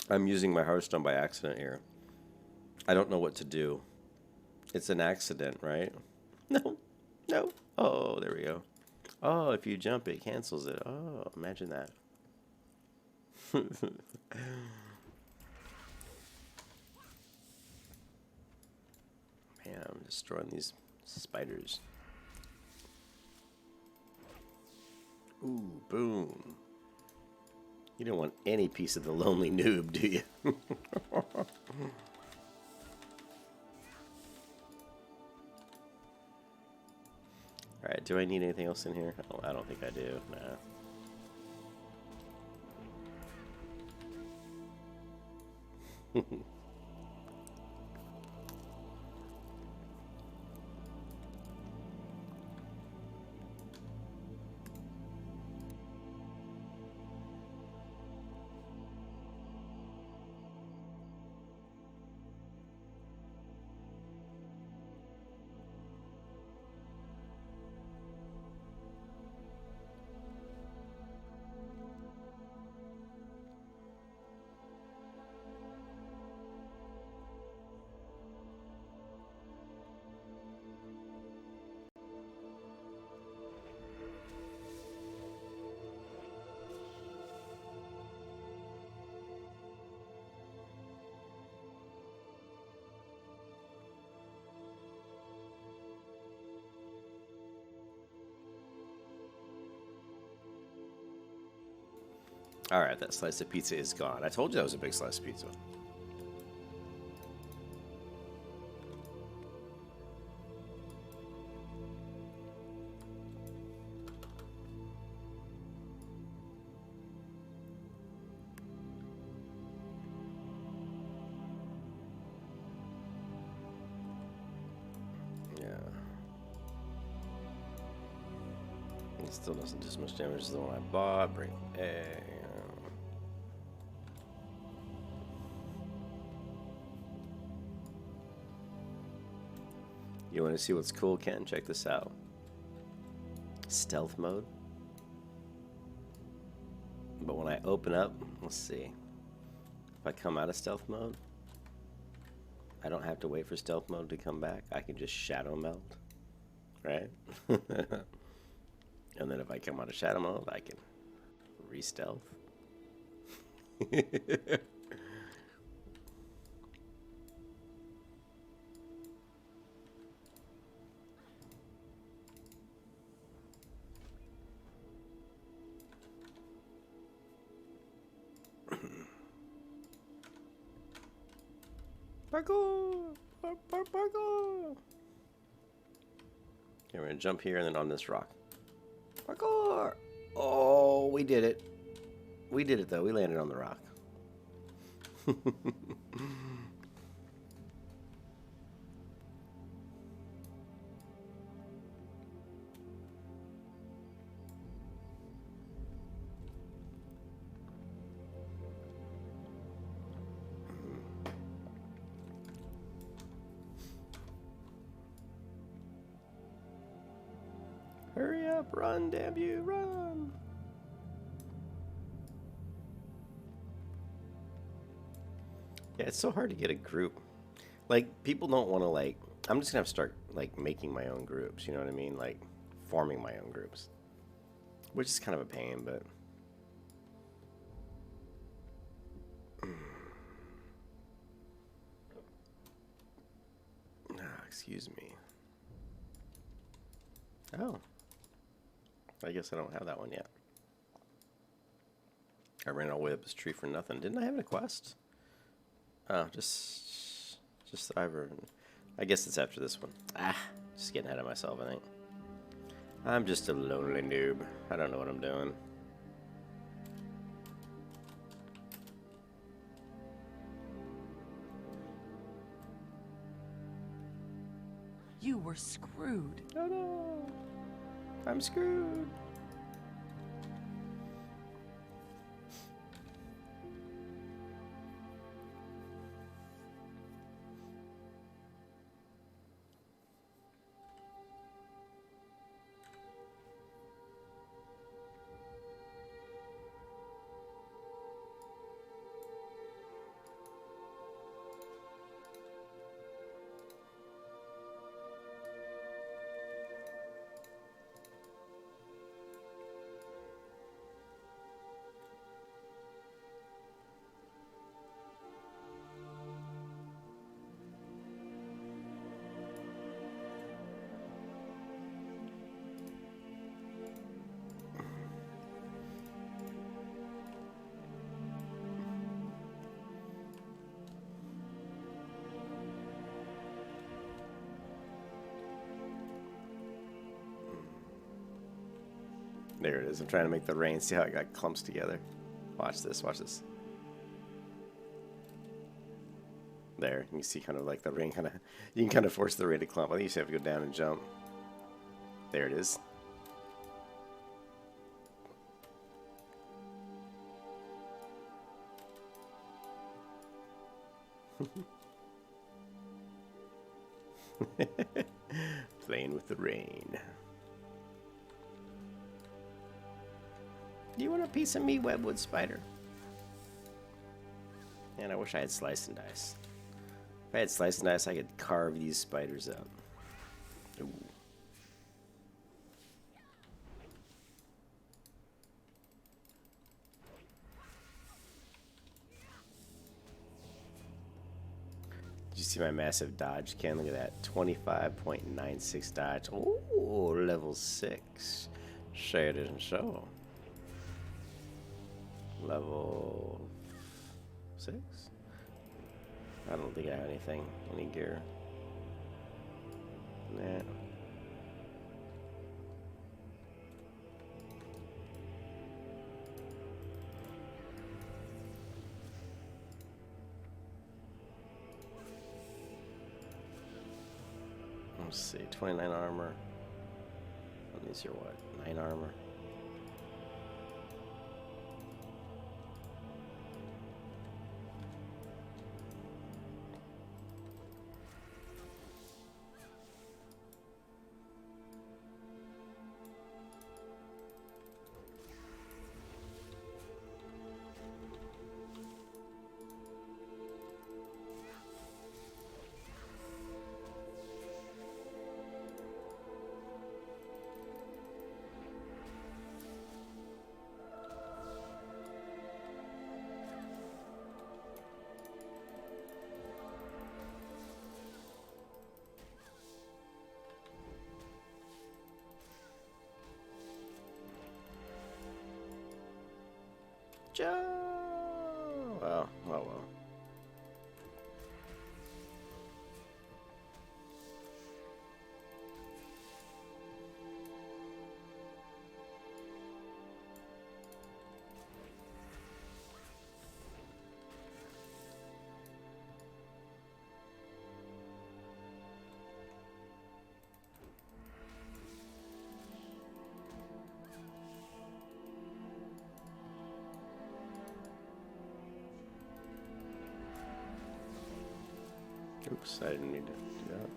Speaker 1: I'm using my Hearthstone by accident here. I don't know what to do. It's an accident, right? No. No. Oh, there we go. Oh, if you jump, it cancels it. Oh, imagine that. Man, I'm destroying these spiders. Ooh, boom. You don't want any piece of the lonely noob, do you? Alright, do I need anything else in here? Oh, I don't think I do. Nah. Alright, that slice of pizza is gone. I told you that was a big slice of pizza. Yeah. It still doesn't do as much damage as the one I bought. Bring egg. You want to see what's cool, Ken? Check this out. Stealth mode. But when I open up, let's see. If I come out of stealth mode, I don't have to wait for stealth mode to come back. I can just shadow melt, right? And then if I come out of shadow mode, I can re-stealth. Parkour! Parkour! Okay, we're gonna jump here and then on this rock. Parkour! Oh, we did it. We did it though. We landed on the rock. Hurry up, run, damn you, run! Yeah, it's so hard to get a group. Like, people don't want to, like, I'm just gonna have to start, like, making my own groups, you know what I mean? Like, forming my own groups. Which is kind of a pain, but... excuse me. Oh. I guess I don't have that one yet. I ran all the way up this tree for nothing. Didn't I have a quest? Oh, just Thriver. I guess it's after this one. Just getting ahead of myself, I think. I'm just a lonely noob. I don't know what I'm doing.
Speaker 2: You were screwed.
Speaker 1: Oh no! I'm screwed. There it is. I'm trying to make the rain. See how it got clumps together. Watch this. Watch this. There. You see kind of like the rain kind of... You can kind of force the rain to clump. I think you just have to go down and jump. There it is. Playing with the rain. Do you want a piece of me, webwood spider? Man, I wish I had slice and dice. If I had slice and dice, I could carve these spiders up. Ooh. Did you see my massive dodge, Ken? Look at that. 25.96 dodge. Oh, level 6. Say it isn't so. Level 6? I don't think I have anything. Any gear. Nah. Let's see, 29 armor. And these are what? 9 armor. Joe! Well, oh well. Oops, I didn't need to do that.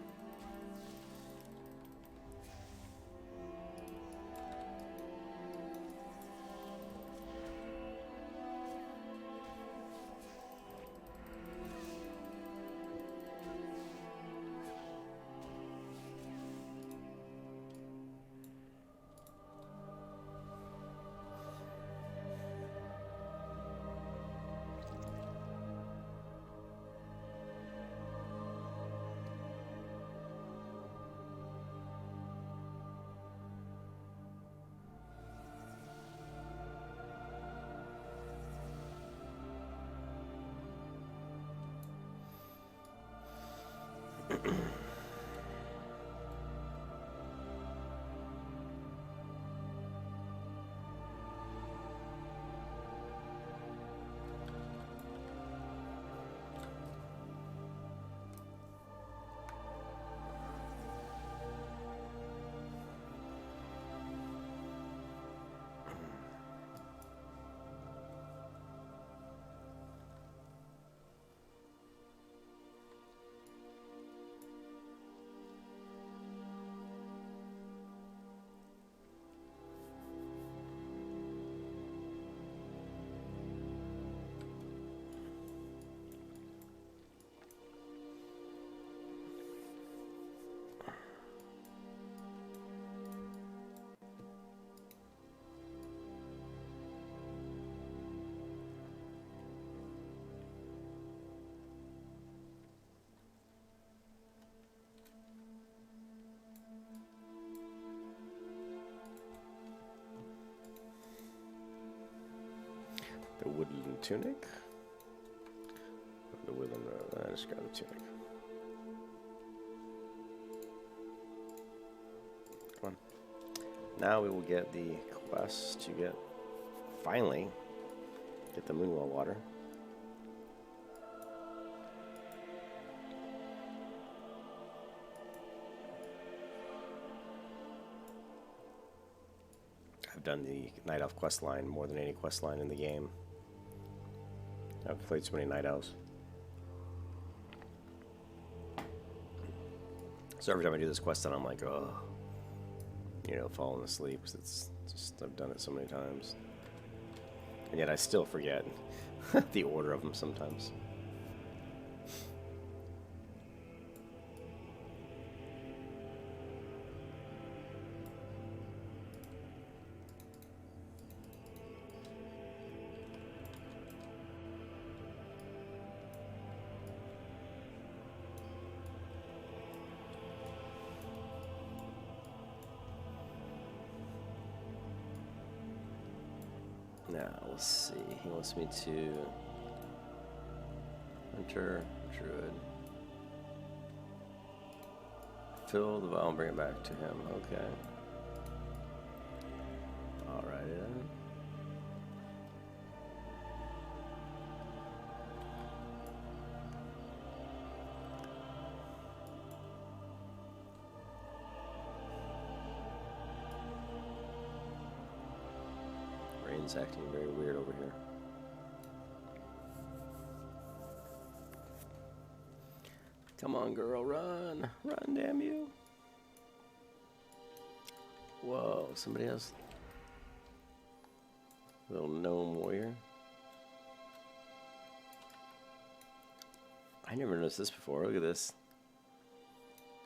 Speaker 1: The woodland tunic? The woodland, I just got the tunic. Come on. Now we will get the quest to get, finally, get the Moonwell water. I've done the Night Elf quest line more than any quest line in the game. I've played so many Night Elves. So every time I do this quest, then I'm like, oh, you know, falling asleep, because it's just, I've done it so many times. And yet I still forget the order of them sometimes. Now, let's see. He wants me to enter Druid. Fill the vial and bring it back to him. Okay. Alright then. Rain's acting very weird over here. Come on, girl, run. Run, damn you. Whoa, somebody else. Little gnome warrior. I never noticed this before. Look at this.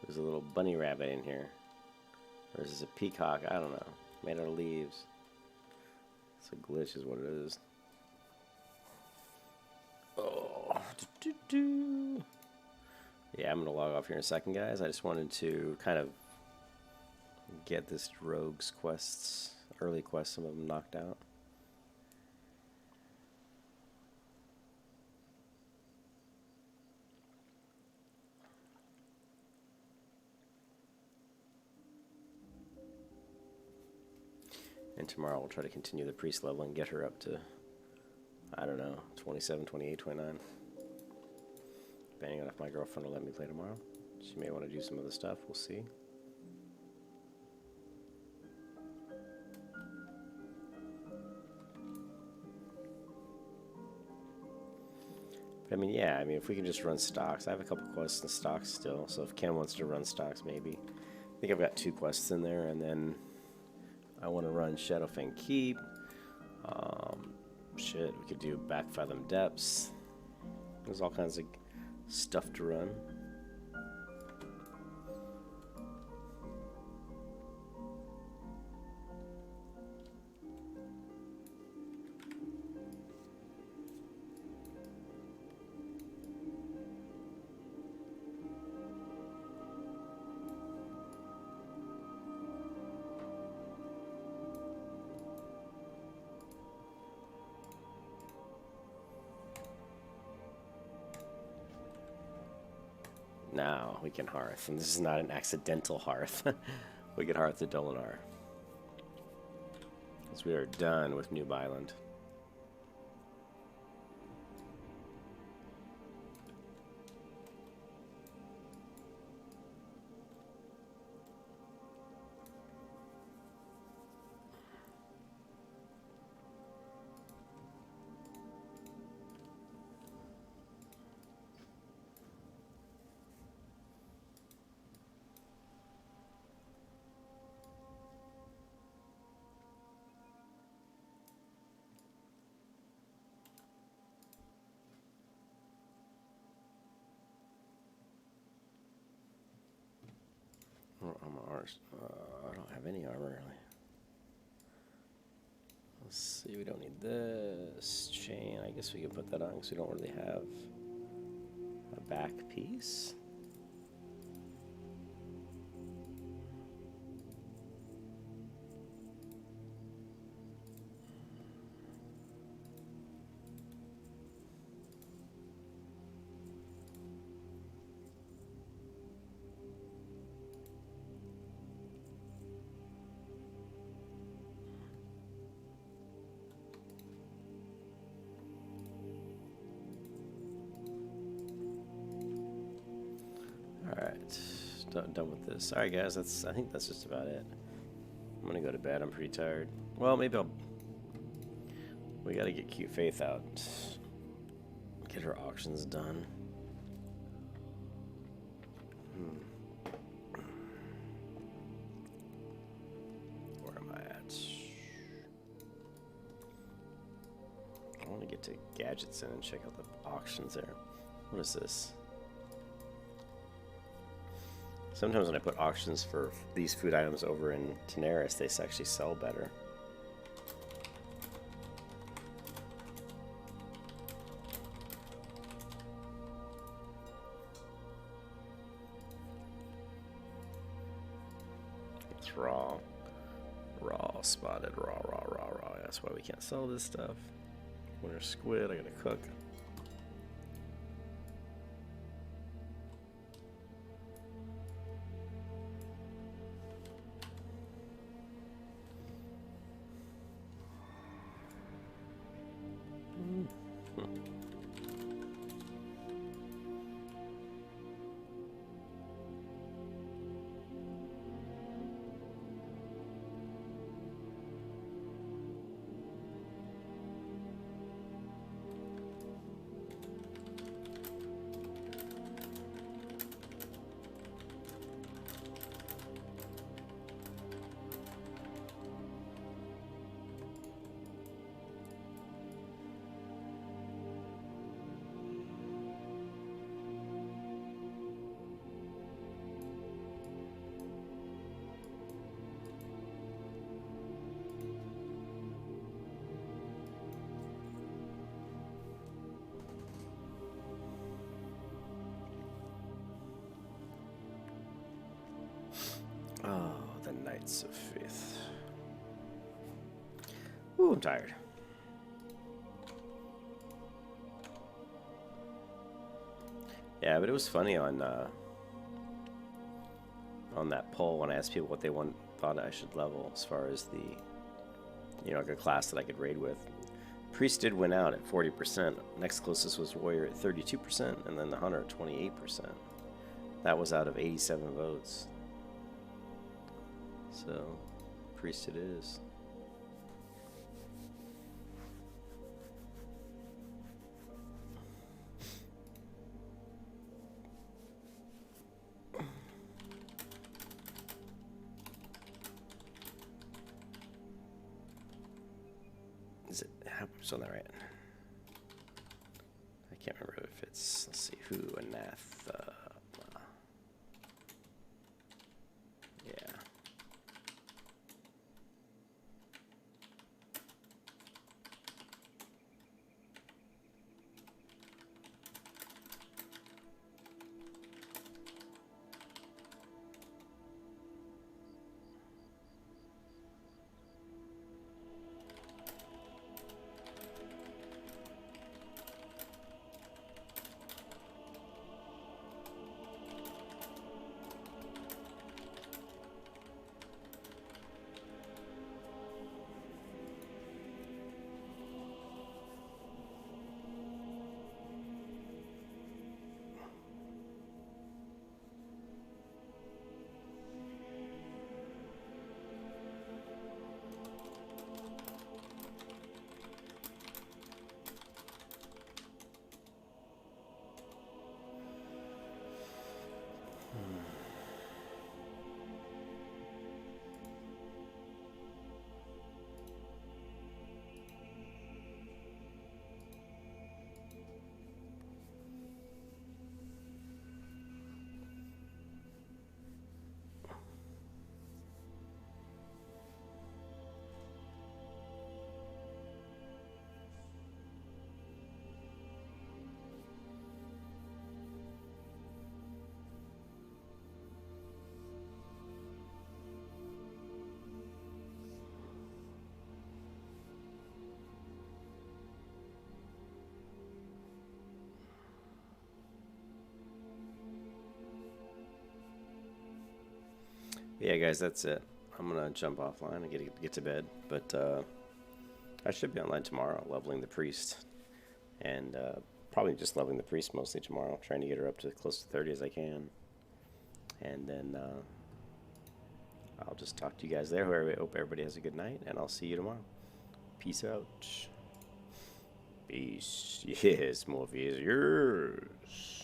Speaker 1: There's a little bunny rabbit in here. Or is this a peacock? I don't know. Made out of leaves. It's a glitch is what it is. Oh. Yeah, I'm going to log off here in a second, guys. I just wanted to kind of get this rogue's quests, early quests, some of them knocked out. And tomorrow we'll try to continue the priest level and get her up to, I don't know, 27, 28, 29. Depending on if my girlfriend will let me play tomorrow. She may want to do some other stuff. We'll see. But I mean, yeah, I mean, if we can just run stocks. I have a couple quests in stocks still. So if Ken wants to run stocks, maybe. I think I've got 2 quests in there, and then I want to run Shadowfang Keep. Shit, we could do Backfathom Depths. There's all kinds of stuff to run. Now we can hearth, and this is not an accidental hearth. We can hearth the Dolinar. Because we are done with Noob Island. I don't have any armor really. Let's see, we don't need this chain. I guess we can put that on because we don't really have a back piece. Alright, done with this. Alright guys, I think that's just about it. I'm gonna go to bed, I'm pretty tired. Well, maybe we gotta get Cute Faith out. Get her auctions done. Where am I at? I want to get to Gadgets in and check out the auctions there. What is this? Sometimes when I put auctions for these food items over in Tanaris, they actually sell better. It's raw. Raw, spotted, raw. That's why we can't sell this stuff. Winter squid, I gotta cook. Oh, the Knights of Faith. Ooh, I'm tired. Yeah, but it was funny on that poll when I asked people what they thought I should level as far as the, you know, like a class that I could raid with. Priest did win out at 40%. Next closest was Warrior at 32%, and then the Hunter at 28%. That was out of 87 votes. So, Priest it is. Is it? I'm still on that right. I can't remember if it's. Let's see. Who Anath. Yeah. Yeah, guys, that's it. I'm gonna jump offline and get to bed, but I should be online tomorrow, leveling the priest, and probably just leveling the priest mostly tomorrow, trying to get her up to close to 30 as I can. And then I'll just talk to you guys there. I hope everybody has a good night, and I'll see you tomorrow. Peace out. Peace. Yes, Morpheus. Yours.